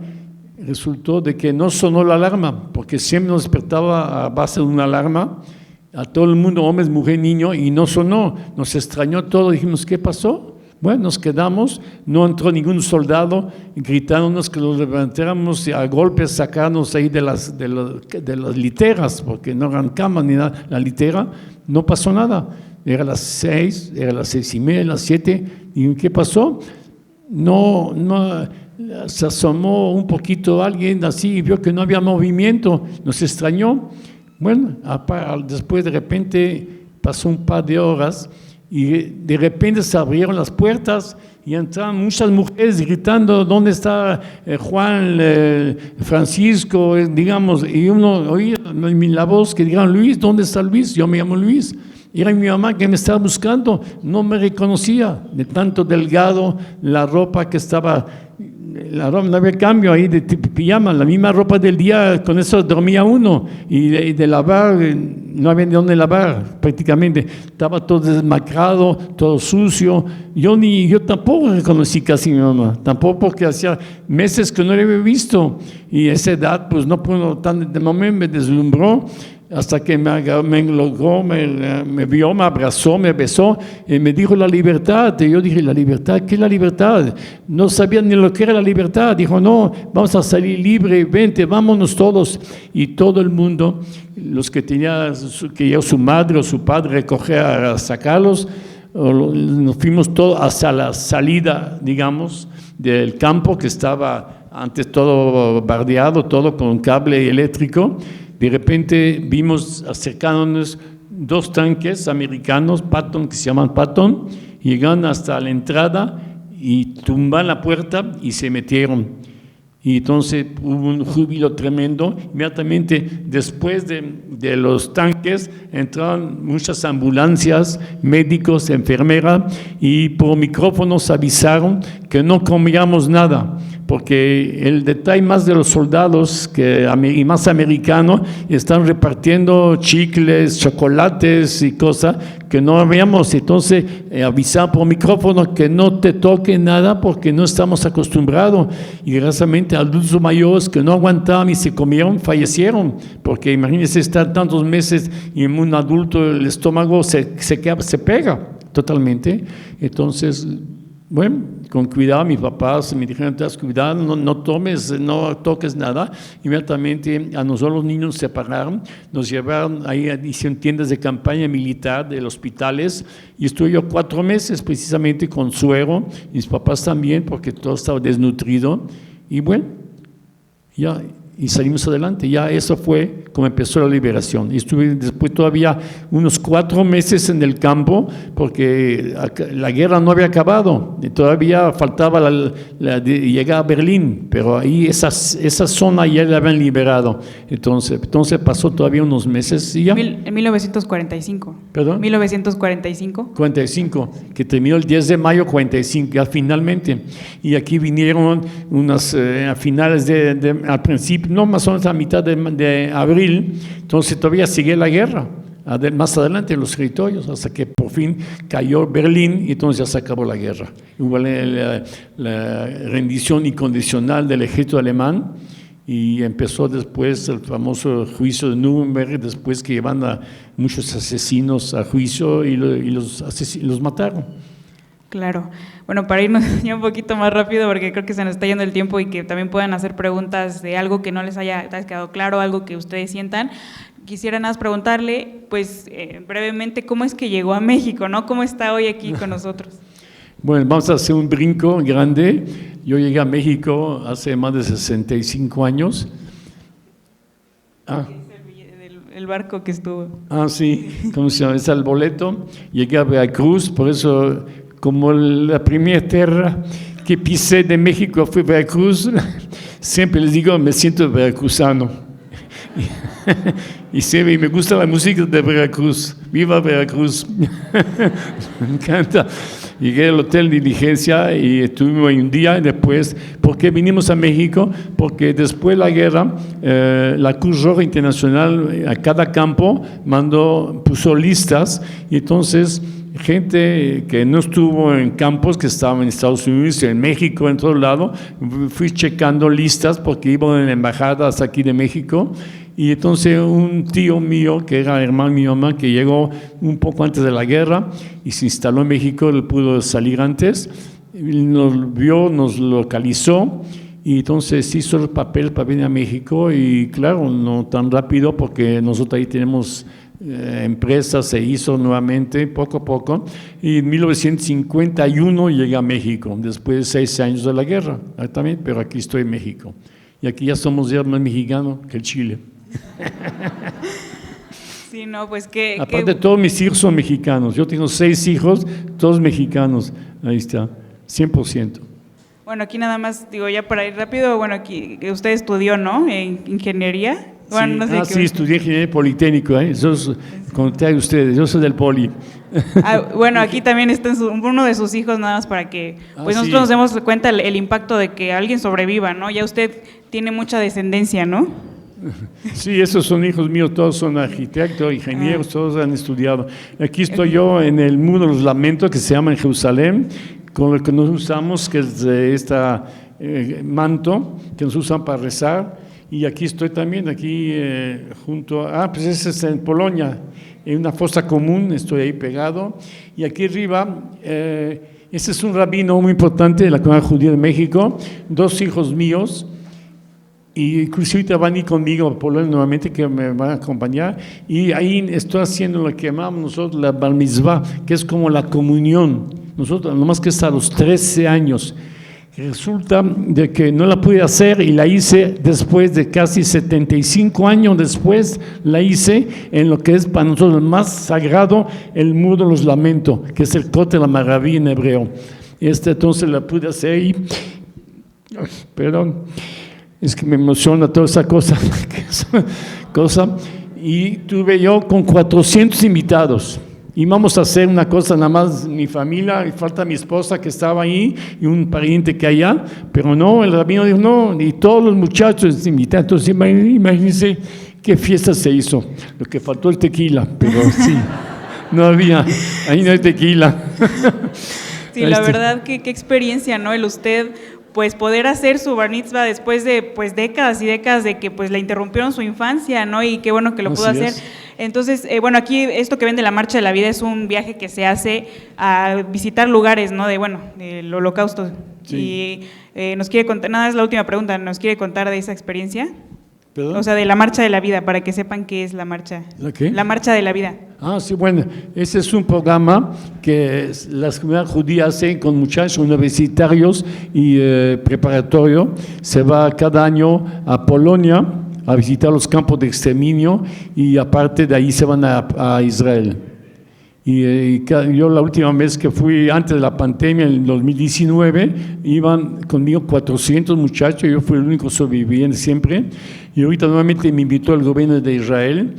resultó de que no sonó la alarma, porque siempre nos despertaba a base de una alarma, a todo el mundo, hombres, mujer, niño, y no sonó, nos extrañó todo, dijimos, ¿qué pasó? Bueno, nos quedamos, no entró ningún soldado, gritándonos que los levantáramos y a golpes sacarnos ahí de las literas, porque no eran camas ni nada, la litera, no pasó nada. Era las 6, era las 6:30, las 7, y ¿qué pasó? No, se asomó un poquito alguien así y vio que no había movimiento, nos extrañó. Bueno, después de repente pasó un par de horas y de repente se abrieron las puertas y entraron muchas mujeres gritando, ¿dónde está Juan, Francisco? Digamos, y uno oía la voz que dijeron, Luis, ¿dónde está Luis? Yo me llamo Luis. Era mi mamá que me estaba buscando, no me reconocía, de tanto delgado, la ropa que estaba, la ropa, no había cambio ahí de pijama, la misma ropa del día, con eso dormía uno, y de lavar, no había de dónde lavar prácticamente, estaba todo desmacrado, todo sucio, yo tampoco reconocí casi a mi mamá, tampoco porque hacía meses que no la había visto, y a esa edad pues no puedo, de momento me deslumbró, hasta que me logró, me vio, me abrazó, me besó y me dijo la libertad. Y yo dije, ¿la libertad? ¿Qué es la libertad? No sabía ni lo que era la libertad. Dijo, no, vamos a salir libre, vente, vámonos todos. Y todo el mundo, los que tenía su madre o su padre recoger a sacarlos, nos fuimos todos hasta la salida, digamos, del campo que estaba antes todo bardeado, todo con cable eléctrico. De repente vimos acercándonos 2 tanques americanos, Patton, que se llaman Patton, llegan hasta la entrada y tumban la puerta y se metieron. Y entonces hubo un júbilo tremendo. Inmediatamente después de los tanques entraron muchas ambulancias, médicos, enfermeras, y por micrófonos avisaron que no comíamos nada, porque el detalle más de los soldados y más americanos están repartiendo chicles, chocolates y cosas que no habíamos. Entonces avisaron por micrófono que no te toque nada porque no estamos acostumbrados, y desgraciadamente adultos mayores que no aguantaban y se comieron fallecieron, porque imagínense estar tantos meses y en un adulto el estómago se pega totalmente. Entonces, bueno, con cuidado, mis papás me dijeron, te has cuidado, no toques nada. Inmediatamente a nosotros los niños nos separaron, nos llevaron ahí, hicieron tiendas de campaña militar de los hospitales, y estuve yo 4 meses precisamente con suero, mis papás también, porque todo estaba desnutrido, y bueno, ya, y salimos adelante. Ya eso fue como empezó la liberación. Y estuve después todavía unos 4 meses en el campo, porque la guerra no había acabado, y todavía faltaba llegar a Berlín, pero ahí esa zona ya la habían liberado. Entonces pasó todavía unos meses y ya. En 1945. ¿Perdón? 1945. 45, que terminó el 10 de mayo 45, ya finalmente. Y aquí vinieron unas a finales al principio, no, más o menos a mitad de abril, entonces todavía sigue la guerra, más adelante en los territorios, hasta que por fin cayó Berlín y entonces ya se acabó la guerra. Hubo la rendición incondicional del ejército alemán, y empezó después el famoso juicio de Nuremberg, después que llevan a muchos asesinos a juicio y los mataron. Claro. Bueno, para irnos ya un poquito más rápido, porque creo que se nos está yendo el tiempo, y que también puedan hacer preguntas de algo que no les haya quedado claro, algo que ustedes sientan. Quisiera nada más preguntarle, pues brevemente, ¿cómo es que llegó a México, no? ¿Cómo está hoy aquí con nosotros? Bueno, vamos a hacer un brinco grande. Yo llegué a México hace más de 65 años. El barco que estuvo. Sí, ¿cómo se llama? Es el boleto. Llegué a Veracruz, por eso, como la primera tierra que pisé de México fue Veracruz, siempre les digo, me siento veracruzano. Y me gusta la música de Veracruz. ¡Viva Veracruz! Me encanta. Llegué al Hotel Diligencia y estuvimos ahí un día. Y después, ¿por qué vinimos a México? Porque después de la guerra, la Cruz Roja Internacional a cada campo puso listas, y entonces gente que no estuvo en campos, que estaban en Estados Unidos, en México, en todo lado, fui checando listas porque iban en embajadas aquí de México, Y entonces un tío mío, que era hermano de mi mamá, que llegó un poco antes de la guerra y se instaló en México, él pudo salir antes, nos vio, nos localizó y entonces hizo el papel para venir a México y claro, no tan rápido porque nosotros ahí tenemos empresas, se hizo nuevamente poco a poco y en 1951 llegué a México, después de 6 años de la guerra, también, pero aquí estoy en México y aquí ya somos ya más mexicanos que el Chile. Sí, no, pues aparte todos mis hijos son mexicanos, yo tengo 6 hijos, todos mexicanos, ahí está, 100%. Bueno, aquí nada más, digo, ya para ir rápido, bueno, aquí usted estudió, ¿no? En ingeniería. Bueno, sí, no sé sí, estudié ingeniería politécnico, eso es, conté a ustedes, yo soy del poli. Bueno, aquí también está uno de sus hijos, nada más para que pues nosotros nos demos cuenta el impacto de que alguien sobreviva, ¿no? Ya usted tiene mucha descendencia, ¿no? Sí, esos son hijos míos, todos son arquitectos, ingenieros, todos han estudiado. Aquí estoy yo en el Muro de los Lamentos, que se llama en Jerusalén, con lo que nos usamos, que es manto, que nos usan para rezar. Y aquí estoy también, aquí junto pues ese es en Polonia, en una fosa común, estoy ahí pegado. Y aquí arriba, ese es un rabino muy importante de la comunidad judía de México, 2 hijos míos. Y inclusive van a ir conmigo a Polonia nuevamente, que me van a acompañar, y ahí estoy haciendo lo que llamamos nosotros la bar mitzvah, que es como la comunión, nosotros nomás que es a los 13 años. Resulta de que no la pude hacer y la hice después de casi 75 años después, la hice en lo que es para nosotros el más sagrado, el Muro de los Lamentos, que es el Kotel HaMaravi en hebreo. Entonces la pude hacer y, perdón, es que me emociona toda esa cosa, y tuve yo con 400 invitados. Y vamos a hacer una cosa, nada más mi familia, y falta mi esposa que estaba ahí, y un pariente que allá, pero no, el rabino dijo no, y todos los muchachos invitados. Entonces imagínense qué fiesta se hizo, lo que faltó el tequila, pero sí, no había, ahí no hay tequila. Sí, la verdad, qué experiencia, ¿no? El usted pues poder hacer su bar mitzvah después de pues décadas y décadas de que pues le interrumpieron su infancia, ¿no? Y qué bueno que lo pudo hacer. Entonces, bueno, aquí esto que ven de la Marcha de la Vida es un viaje que se hace a visitar lugares, ¿no? Del Holocausto. Sí. Y nos quiere contar, nada, es la última pregunta, ¿nos quiere contar de esa experiencia? ¿Perdón? O sea, de la Marcha de la Vida, para que sepan qué es la marcha. ¿La qué? La Marcha de la Vida. Sí, bueno, ese es un programa que las comunidades judías hacen con muchachos universitarios y preparatorio. Se va cada año a Polonia a visitar los campos de exterminio y aparte de ahí se van a Israel. Y yo la última vez que fui, antes de la pandemia, en el 2019, iban conmigo 400 muchachos, yo fui el único sobreviviente siempre, y ahorita nuevamente me invitó el gobierno de Israel,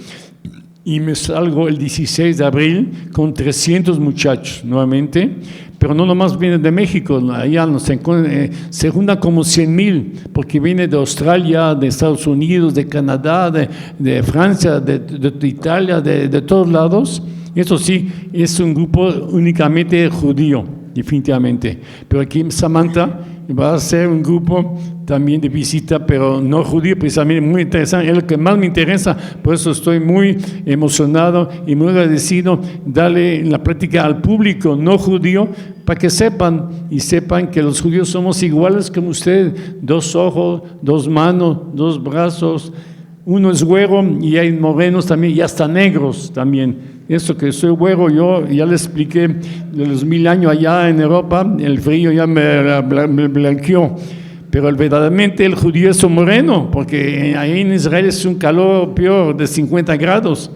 y me salgo el 16 de abril con 300 muchachos nuevamente, pero no nomás vienen de México, allá se juntan como 100,000, porque viene de Australia, de Estados Unidos, de Canadá, de Francia, de Italia, de todos lados. Eso sí, es un grupo únicamente judío, definitivamente. Pero aquí en Samantha va a ser un grupo también de visita, pero no judío, precisamente muy interesante. Es lo que más me interesa, por eso estoy muy emocionado y muy agradecido darle la práctica al público no judío para que sepan que los judíos somos iguales como ustedes, 2 ojos, 2 manos, 2 brazos. Uno es güero y hay morenos también y hasta negros también. Eso que soy güero, yo ya les expliqué de los 1000 años allá en Europa, el frío ya me blanqueó. Pero verdaderamente el judío es moreno, porque ahí en Israel es un calor peor de 50 grados.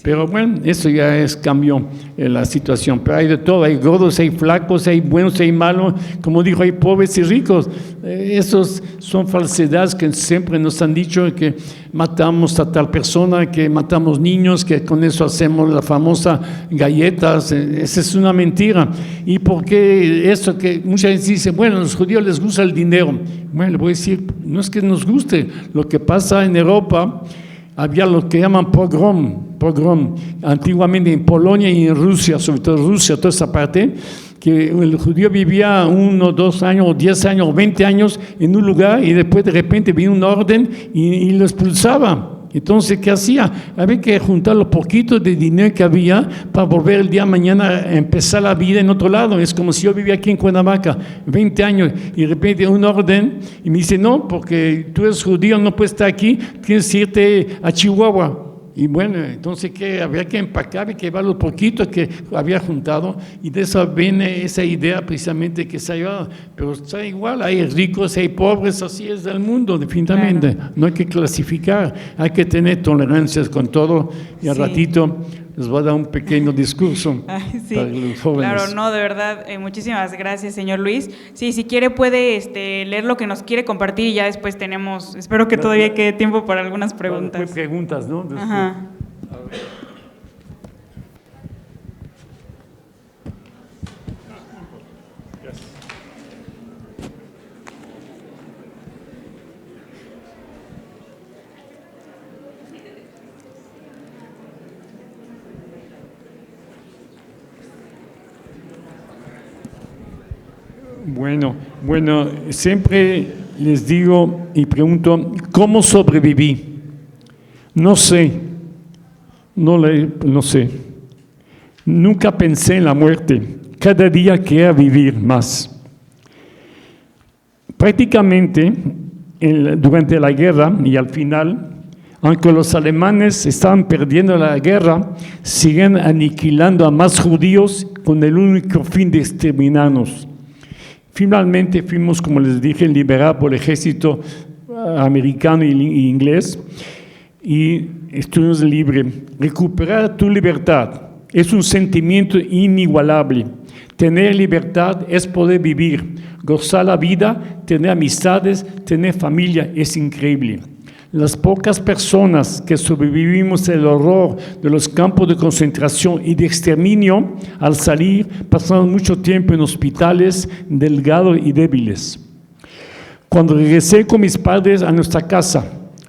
Pero bueno, eso ya cambió la situación. Pero hay de todo, hay gordos, hay flacos, hay buenos, hay malos. Como dijo, hay pobres y ricos. Esos son falsedades que siempre nos han dicho, que matamos a tal persona, que matamos niños, que con eso hacemos la famosa galletas. Esa es una mentira. ¿Y por qué eso? Que mucha gente dice, bueno, a los judíos les gusta el dinero. Bueno, le voy a decir, no es que nos guste. Lo que pasa en Europa, había lo que llaman pogrom, antiguamente en Polonia y en Rusia, sobre todo Rusia, toda esa parte, que el judío vivía 1, 2 años, 10 años, 20 años en un lugar y después de repente vino un orden y lo expulsaba. Entonces, ¿qué hacía? Había que juntar lo poquito de dinero que había para volver el día de mañana a empezar la vida en otro lado. Es como si yo vivía aquí en Cuernavaca, 20 años, y de repente un orden, y me dice, no, porque tú eres judío, no puedes estar aquí, tienes que irte a Chihuahua. Y bueno, entonces que había que empacar y que llevar lo poquito que había juntado, y de eso viene esa idea precisamente que se ha llevado. Pero está igual, hay ricos, hay pobres, así es el mundo, definitivamente. Claro. No hay que clasificar, hay que tener tolerancias con todo, y al ratito les voy a dar un pequeño discurso sí, para los jóvenes. Claro, no, de verdad, muchísimas gracias, señor Luis. Sí, si quiere puede leer lo que nos quiere compartir y ya después tenemos, espero que todavía quede tiempo para algunas preguntas. Después preguntas, ¿no? Después. Ajá. A ver. Bueno, siempre les digo y pregunto, ¿cómo sobreviví? No sé, no sé. Nunca pensé en la muerte, cada día quería vivir más. Prácticamente, durante la guerra y al final, aunque los alemanes estaban perdiendo la guerra, siguen aniquilando a más judíos con el único fin de exterminarnos. Finalmente fuimos, como les dije, liberados por el ejército americano y inglés y estuvimos libres. Recuperar tu libertad es un sentimiento inigualable. Tener libertad es poder vivir, gozar la vida, tener amistades, tener familia, es increíble. Las pocas personas que sobrevivimos el horror de los campos de concentración y de exterminio, al salir, pasamos mucho tiempo en hospitales, delgados y débiles. Cuando regresé con mis padres a nuestra casa,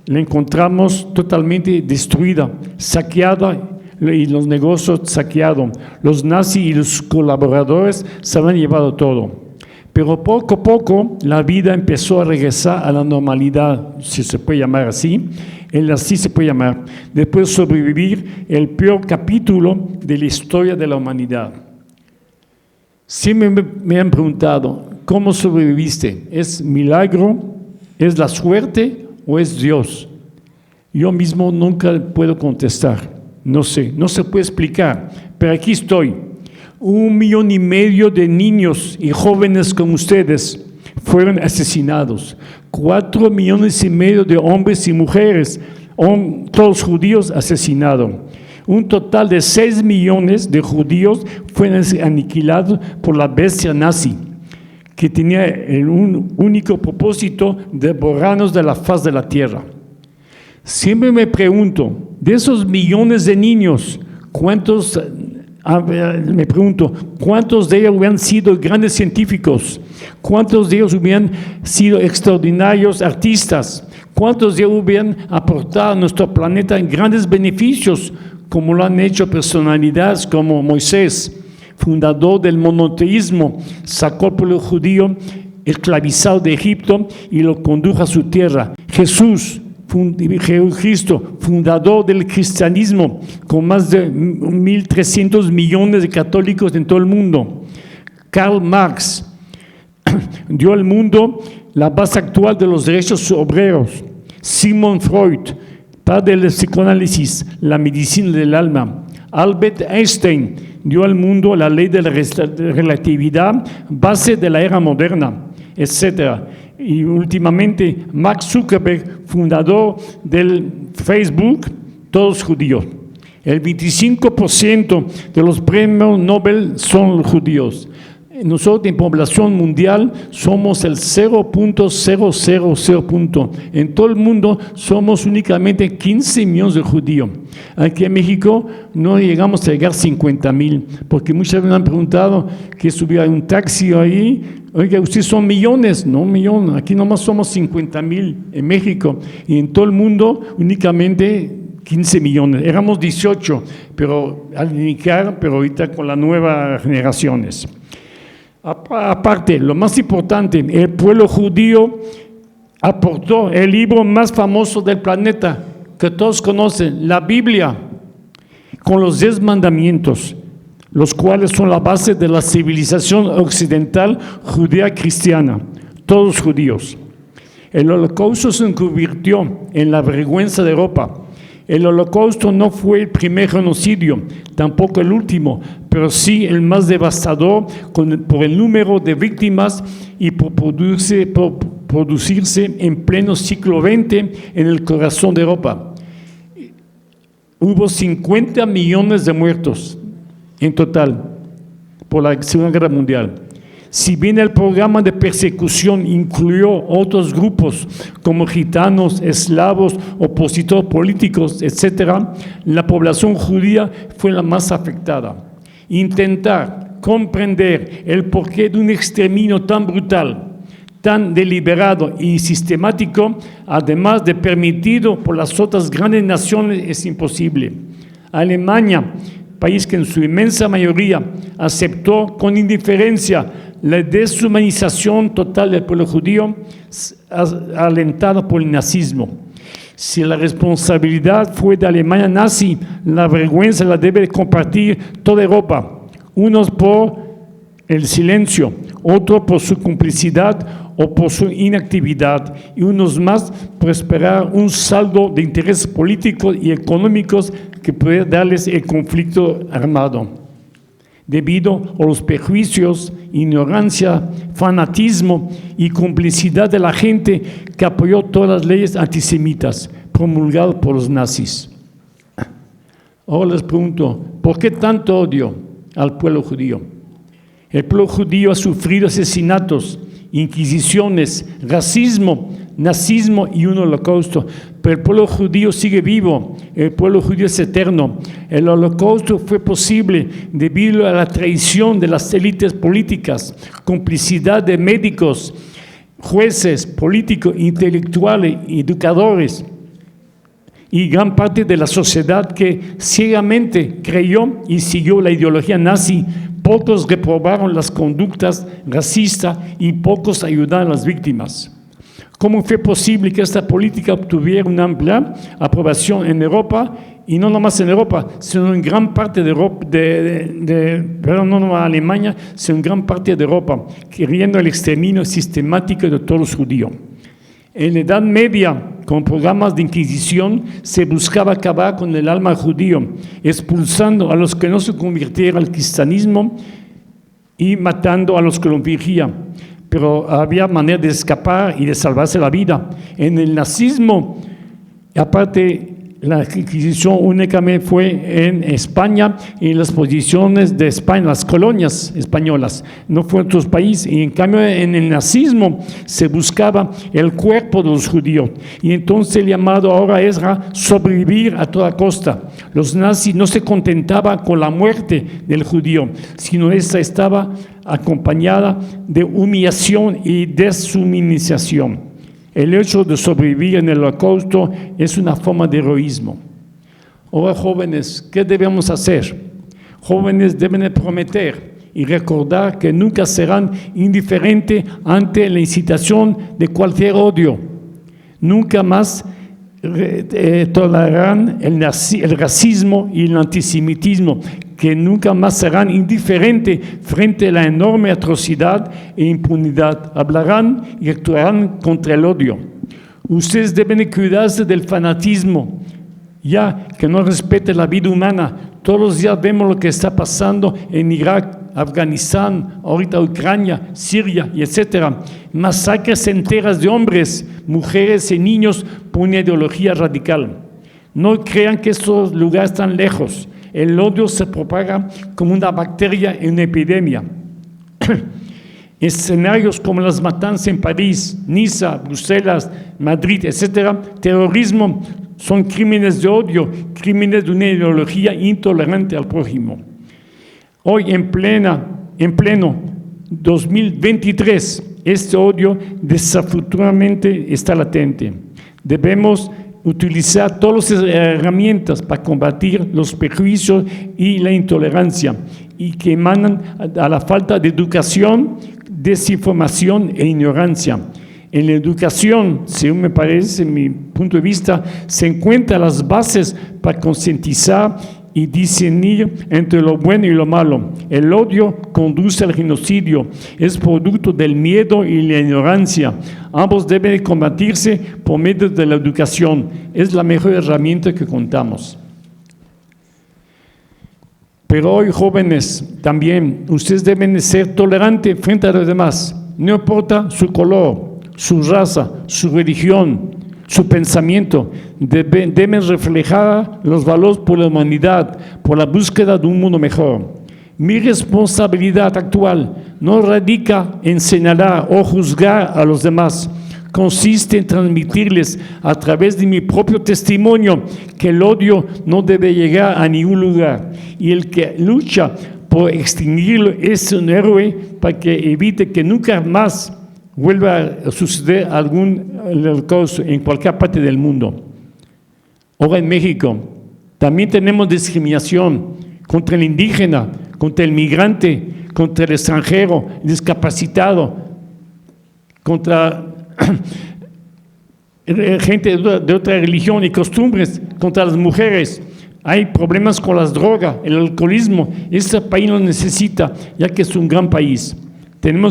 la encontramos totalmente destruida, saqueada y los negocios saqueados. Los nazis y los colaboradores se habían llevado todo. Pero poco a poco la vida empezó a regresar a la normalidad, si se puede llamar así, así se puede llamar, después de sobrevivir el peor capítulo de la historia de la humanidad. Siempre me han preguntado, ¿cómo sobreviviste? ¿Es milagro? ¿Es la suerte o es Dios? Yo mismo nunca puedo contestar, no sé, no se puede explicar, pero aquí estoy. 1,5 millones de niños y jóvenes como ustedes fueron asesinados. 4,5 millones de hombres y mujeres, todos judíos, asesinados. Un total de 6 millones de judíos fueron aniquilados por la bestia nazi, que tenía un único propósito de borrarnos de la faz de la tierra. Siempre me pregunto, de esos millones de niños, ¿cuántos de ellos hubieran sido grandes científicos? ¿Cuántos de ellos hubieran sido extraordinarios artistas? ¿Cuántos de ellos hubieran aportado a nuestro planeta en grandes beneficios, como lo han hecho personalidades como Moisés, fundador del monoteísmo, sacó al pueblo judío esclavizado de Egipto y lo condujo a su tierra? Jesucristo, fundador del cristianismo, con más de 1.300 millones de católicos en todo el mundo. Karl Marx dio al mundo la base actual de los derechos obreros. Sigmund Freud, padre del psicoanálisis, la medicina del alma. Albert Einstein dio al mundo la ley de la relatividad, base de la era moderna, etc. Y últimamente Mark Zuckerberg, fundador del Facebook, todos judíos. El 25% de los premios Nobel son judíos. Nosotros en población mundial somos el 0.000. En todo el mundo somos únicamente 15 millones de judíos. Aquí en México no llegamos a llegar a 50,000, porque muchas veces me han preguntado que subía un taxi ahí. Oiga, ustedes son millones, no un millón, aquí nomás somos 50,000 en México, y en todo el mundo únicamente 15 millones, éramos 18, pero al iniciar, pero ahorita con las nuevas generaciones. Aparte, lo más importante, el pueblo judío aportó el libro más famoso del planeta, que todos conocen, la Biblia, con los 10 mandamientos, los cuales son la base de la civilización occidental judía cristiana, todos judíos. El Holocausto se convirtió en la vergüenza de Europa. El Holocausto no fue el primer genocidio, tampoco el último, pero sí el más devastador por el número de víctimas y por producirse en pleno siglo XX en el corazón de Europa. Hubo 50 millones de muertos en total por la Segunda Guerra Mundial. Si bien el programa de persecución incluyó otros grupos como gitanos, eslavos, opositores políticos, etc., la población judía fue la más afectada. Intentar comprender el porqué de un exterminio tan brutal, tan deliberado y sistemático, además de permitido por las otras grandes naciones, es imposible. Alemania, país que en su inmensa mayoría aceptó con indiferencia la deshumanización total del pueblo judío, alentada por el nazismo. Si la responsabilidad fue de Alemania nazi, la vergüenza la debe compartir toda Europa, unos por el silencio, otros por su complicidad o por su inactividad, y unos más por esperar un saldo de intereses políticos y económicos que puede darles el conflicto armado. Debido a los prejuicios, ignorancia, fanatismo y complicidad de la gente que apoyó todas las leyes antisemitas promulgadas por los nazis. Ahora les pregunto, ¿por qué tanto odio al pueblo judío? El pueblo judío ha sufrido asesinatos, inquisiciones, racismo, nazismo y un holocausto, pero el pueblo judío sigue vivo, el pueblo judío es eterno. El holocausto fue posible debido a la traición de las élites políticas, complicidad de médicos, jueces, políticos, intelectuales, educadores y gran parte de la sociedad que ciegamente creyó y siguió la ideología nazi. Pocos reprobaron las conductas racistas y pocos ayudaron a las víctimas. ¿Cómo fue posible que esta política obtuviera una amplia aprobación en Europa? Y no nomás en Europa, sino en gran parte de Europa, perdón, no nomás Alemania, sino en gran parte de Europa, queriendo el exterminio sistemático de todos los judíos. En la Edad Media, con programas de inquisición, se buscaba acabar con el alma judío, expulsando a los que no se convirtieran al cristianismo y matando a los que lo vigían. Pero había manera de escapar y de salvarse la vida. En el nazismo, aparte, la Inquisición únicamente fue en España y en las posiciones de España, las colonias españolas, no fue en otros países. Y en cambio, en el nazismo se buscaba el cuerpo de los judíos. Y entonces el llamado ahora es a sobrevivir a toda costa. Los nazis no se contentaban con la muerte del judío, sino esta estaba acompañada de humillación y deshumanización. El hecho de sobrevivir en el holocausto es una forma de heroísmo. Ahora, jóvenes, ¿qué debemos hacer? Jóvenes deben prometer y recordar que nunca serán indiferentes ante la incitación de cualquier odio. Nunca más tolerarán el racismo y el antisemitismo, que nunca más serán indiferentes frente a la enorme atrocidad e impunidad. Hablarán y actuarán contra el odio. Ustedes deben cuidarse del fanatismo, ya que no respete la vida humana. Todos los días vemos lo que está pasando en Irak, Afganistán, ahorita Ucrania, Siria, y etcétera. Masacres enteras de hombres, mujeres y niños por una ideología radical. No crean que estos lugares están lejos. El odio se propaga como una bacteria en una epidemia. Escenarios como las matanzas en París, Niza, Bruselas, Madrid, etcétera, terrorismo, son crímenes de odio, crímenes de una ideología intolerante al prójimo. Hoy en pleno 2023, este odio desafortunadamente está latente. Debemos utilizar todas las herramientas para combatir los prejuicios y la intolerancia y que emanan a la falta de educación, desinformación e ignorancia. En la educación, según me parece, mi punto de vista, se encuentran las bases para concientizar y discernir entre lo bueno y lo malo. El odio conduce al genocidio, es producto del miedo y la ignorancia. Ambos deben combatirse por medio de la educación. Es la mejor herramienta que contamos. Pero hoy, jóvenes, también ustedes deben ser tolerantes frente a los demás. No importa su color, su raza, su religión, su pensamiento, deben reflejar los valores por la humanidad, por la búsqueda de un mundo mejor. Mi responsabilidad actual no radica en señalar o juzgar a los demás, consiste en transmitirles a través de mi propio testimonio que el odio no debe llegar a ningún lugar y el que lucha por extinguirlo es un héroe para que evite que nunca más vuelva a suceder algún holocausto en cualquier parte del mundo. Ahora en México también tenemos discriminación contra el indígena, contra el migrante, contra el extranjero, el discapacitado, contra gente de otra religión y costumbres, contra las mujeres. Hay problemas con las drogas, el alcoholismo. Este país lo necesita, ya que es un gran país. Tienen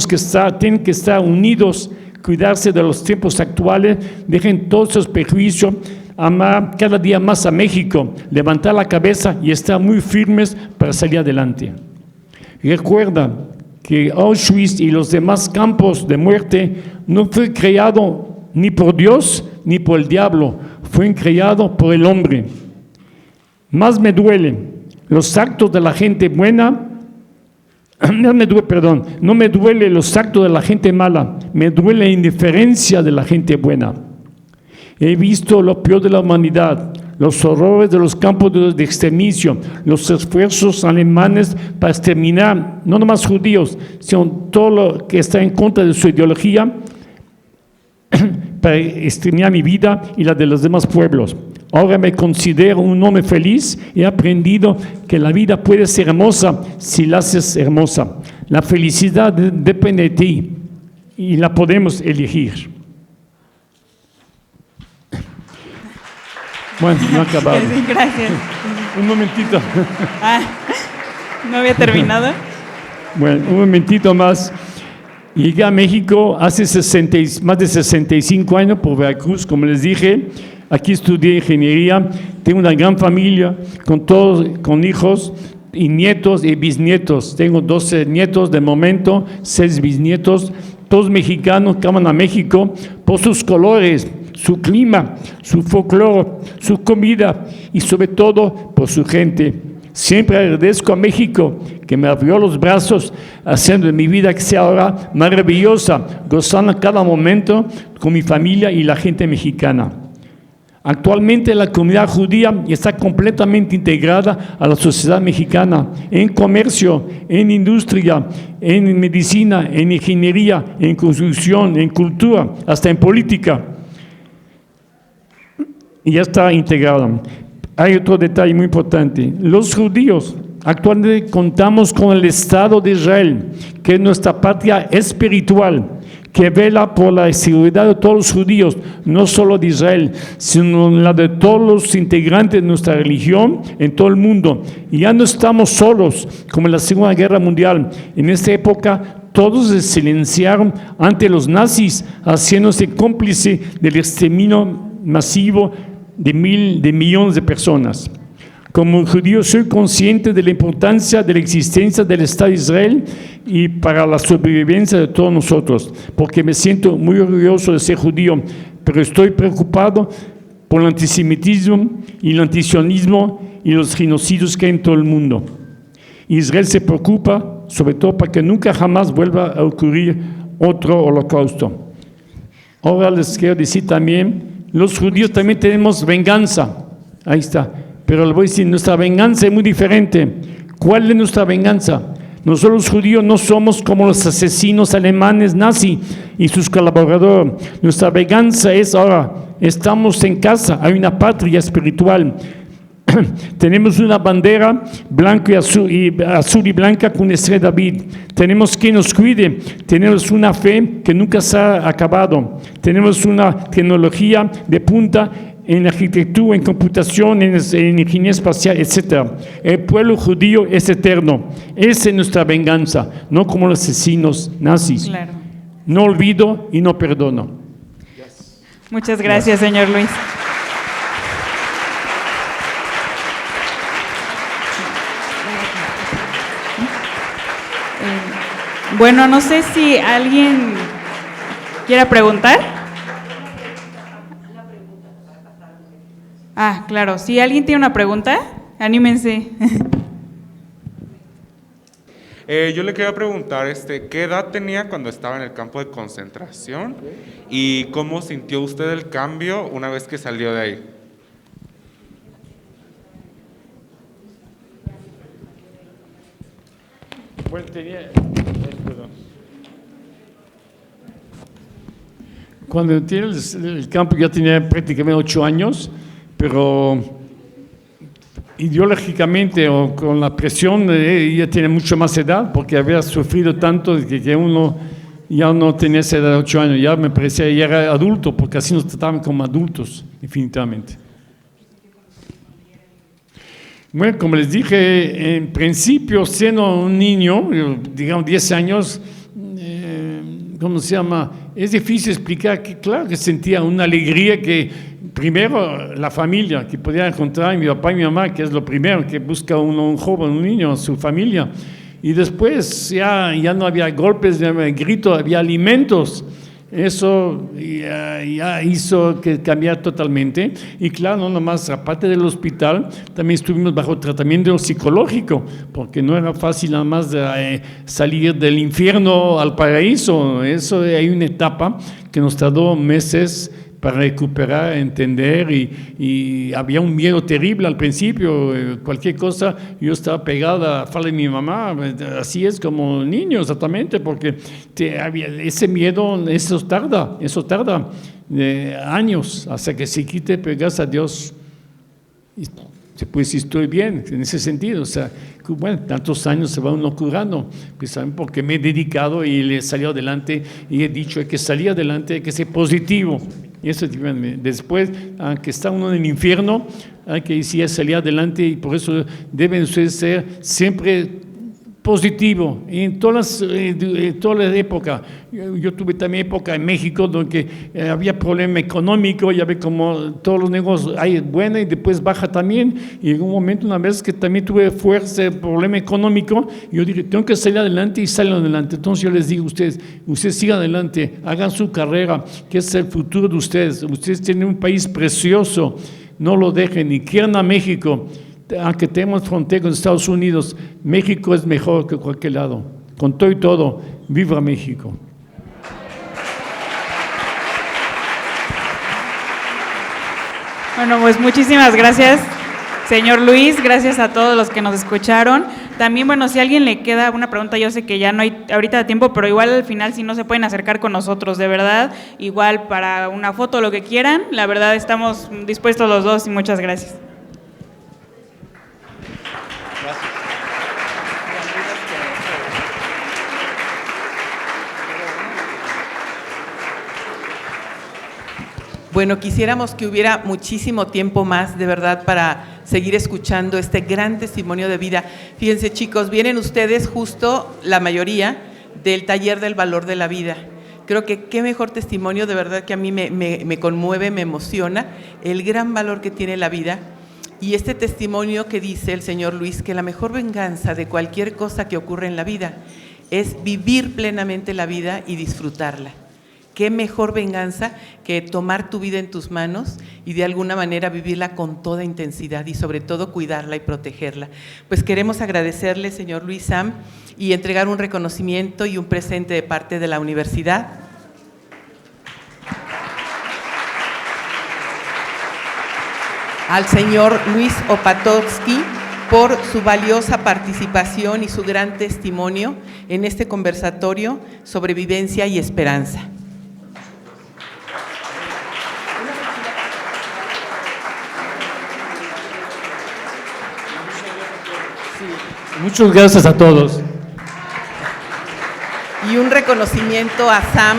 que estar unidos, cuidarse de los tiempos actuales, dejen todos esos prejuicios, amar cada día más a México, levantar la cabeza y estar muy firmes para salir adelante. Recuerda que Auschwitz y los demás campos de muerte no fue creado ni por Dios ni por el diablo, fue creado por el hombre. Más me duelen los actos de la gente buena. No me duele los actos de la gente mala, me duele la indiferencia de la gente buena. He visto lo peor de la humanidad, los horrores de los campos de exterminio, los esfuerzos alemanes para exterminar no nomás judíos, sino todo lo que está en contra de su ideología, para exterminar mi vida y la de los demás pueblos. Ahora me considero un hombre feliz. He aprendido que la vida puede ser hermosa si la haces hermosa. La felicidad depende de ti y la podemos elegir. Bueno, no he acabado. Sí, gracias. Un momentito. ¿No había terminado? Bueno, un momentito más. Llegué a México hace más de 65 años por Veracruz, como les dije. Aquí estudié ingeniería, tengo una gran familia con hijos y nietos y bisnietos. Tengo 12 nietos de momento, 6 bisnietos, todos mexicanos que aman a México por sus colores, su clima, su folclore, su comida y sobre todo por su gente. Siempre agradezco a México que me abrió los brazos, haciendo de mi vida que sea ahora maravillosa, gozando cada momento con mi familia y la gente mexicana. Actualmente la comunidad judía está completamente integrada a la sociedad mexicana, en comercio, en industria, en medicina, en ingeniería, en construcción, en cultura, hasta en política. Y ya está integrada. Hay otro detalle muy importante. Los judíos, actualmente contamos con el Estado de Israel, que es nuestra patria espiritual, que vela por la seguridad de todos los judíos, no solo de Israel, sino la de todos los integrantes de nuestra religión en todo el mundo. Y ya no estamos solos, como en la Segunda Guerra Mundial. En esta época, todos se silenciaron ante los nazis, haciéndose cómplice del exterminio masivo de millones de personas. Como judío soy consciente de la importancia de la existencia del Estado de Israel y para la sobrevivencia de todos nosotros, porque me siento muy orgulloso de ser judío, pero estoy preocupado por el antisemitismo y el antisionismo y los genocidios que hay en todo el mundo. Israel se preocupa sobre todo para que nunca jamás vuelva a ocurrir otro holocausto. Ahora les quiero decir también, los judíos también tenemos venganza. Ahí está. Pero les voy a decir, nuestra venganza es muy diferente. ¿Cuál es nuestra venganza? Nosotros los judíos no somos como los asesinos alemanes nazis y sus colaboradores. Nuestra venganza es ahora, estamos en casa, hay una patria espiritual. Tenemos una bandera blanca azul y blanca con estrella David. Tenemos quien nos cuide. Tenemos una fe que nunca se ha acabado. Tenemos una tecnología de punta en arquitectura, en computación, en ingeniería espacial, etc. El pueblo judío es eterno. Esa es nuestra venganza, no como los asesinos nazis. Claro. No olvido y no perdono. Muchas gracias, señor Luis. Bueno, no sé si alguien quiera preguntar. Ah, claro, si alguien tiene una pregunta, anímense. Yo le quería preguntar, ¿qué edad tenía cuando estaba en el campo de concentración? ¿Y cómo sintió usted el cambio una vez que salió de ahí? Bueno, cuando entré el campo ya tenía prácticamente 8 años, pero ideológicamente o con la presión ya tiene mucho más edad, porque había sufrido tanto que uno ya no tenía esa edad de 8 años, ya me parecía ya era adulto, porque así nos trataban como adultos, definitivamente. Bueno, como les dije, en principio, siendo un niño, digamos 10 años, ¿cómo se llama? Es difícil explicar que, claro, que sentía una alegría que, primero, la familia, que podía encontrar mi papá y mi mamá, que es lo primero que busca un joven, un niño, su familia. Y después ya no había golpes, ya había gritos, había alimentos. Eso ya hizo que cambiara totalmente. Y claro, no nomás, aparte del hospital, también estuvimos bajo tratamiento psicológico, porque no era fácil nada más salir del infierno al paraíso. Eso hay una etapa que nos tardó meses para recuperar, entender, y había un miedo terrible al principio, cualquier cosa, yo estaba pegada a la falda de mi mamá, así es como niño exactamente, porque había ese miedo, eso tarda años hasta que se quite, pero gracias a Dios, pues estoy bien en ese sentido, o sea, bueno, tantos años se va uno curando, pues saben porque me he dedicado y le salió adelante y he dicho hay que salir adelante, hay que ser positivo. Y eso, después, aunque está uno en el infierno, hay que salir adelante y por eso deben ustedes ser siempre positivo en todas las épocas. Yo tuve también época en México donde había problema económico, ya ve como todos los negocios hay buena y después baja también, y en un momento una vez que también tuve fuerte problema económico, yo dije tengo que salir adelante y salen adelante. Entonces yo les digo a ustedes sigan adelante, hagan su carrera, que es el futuro de ustedes tienen un país precioso, no lo dejen y quieran a México. Aunque tenemos frontera con Estados Unidos, México es mejor que cualquier lado. Con todo y todo, ¡viva México! Bueno, pues muchísimas gracias, señor Luis, gracias a todos los que nos escucharon. También, bueno, si a alguien le queda una pregunta, yo sé que ya no hay ahorita tiempo, pero igual al final si no se pueden acercar con nosotros, de verdad, igual para una foto, lo que quieran, la verdad estamos dispuestos los dos y muchas gracias. Bueno, quisiéramos que hubiera muchísimo tiempo más, de verdad, para seguir escuchando este gran testimonio de vida. Fíjense, chicos, vienen ustedes justo, la mayoría, del taller del valor de la vida. Creo que qué mejor testimonio, de verdad, que a mí me conmueve, me emociona, el gran valor que tiene la vida. Y este testimonio que dice el señor Luis, que la mejor venganza de cualquier cosa que ocurre en la vida es vivir plenamente la vida y disfrutarla. Qué mejor venganza que tomar tu vida en tus manos y de alguna manera vivirla con toda intensidad y sobre todo cuidarla y protegerla. Pues queremos agradecerle, señor Luis Sam, y entregar un reconocimiento y un presente de parte de la universidad. Al señor Luis Opatowski por su valiosa participación y su gran testimonio en este conversatorio sobre vivencia y esperanza. Muchas gracias a todos. Y un reconocimiento a Sam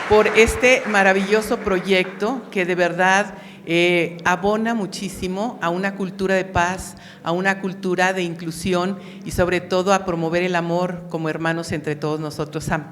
por este maravilloso proyecto que de verdad abona muchísimo a una cultura de paz, a una cultura de inclusión y sobre todo a promover el amor como hermanos entre todos nosotros. Sam.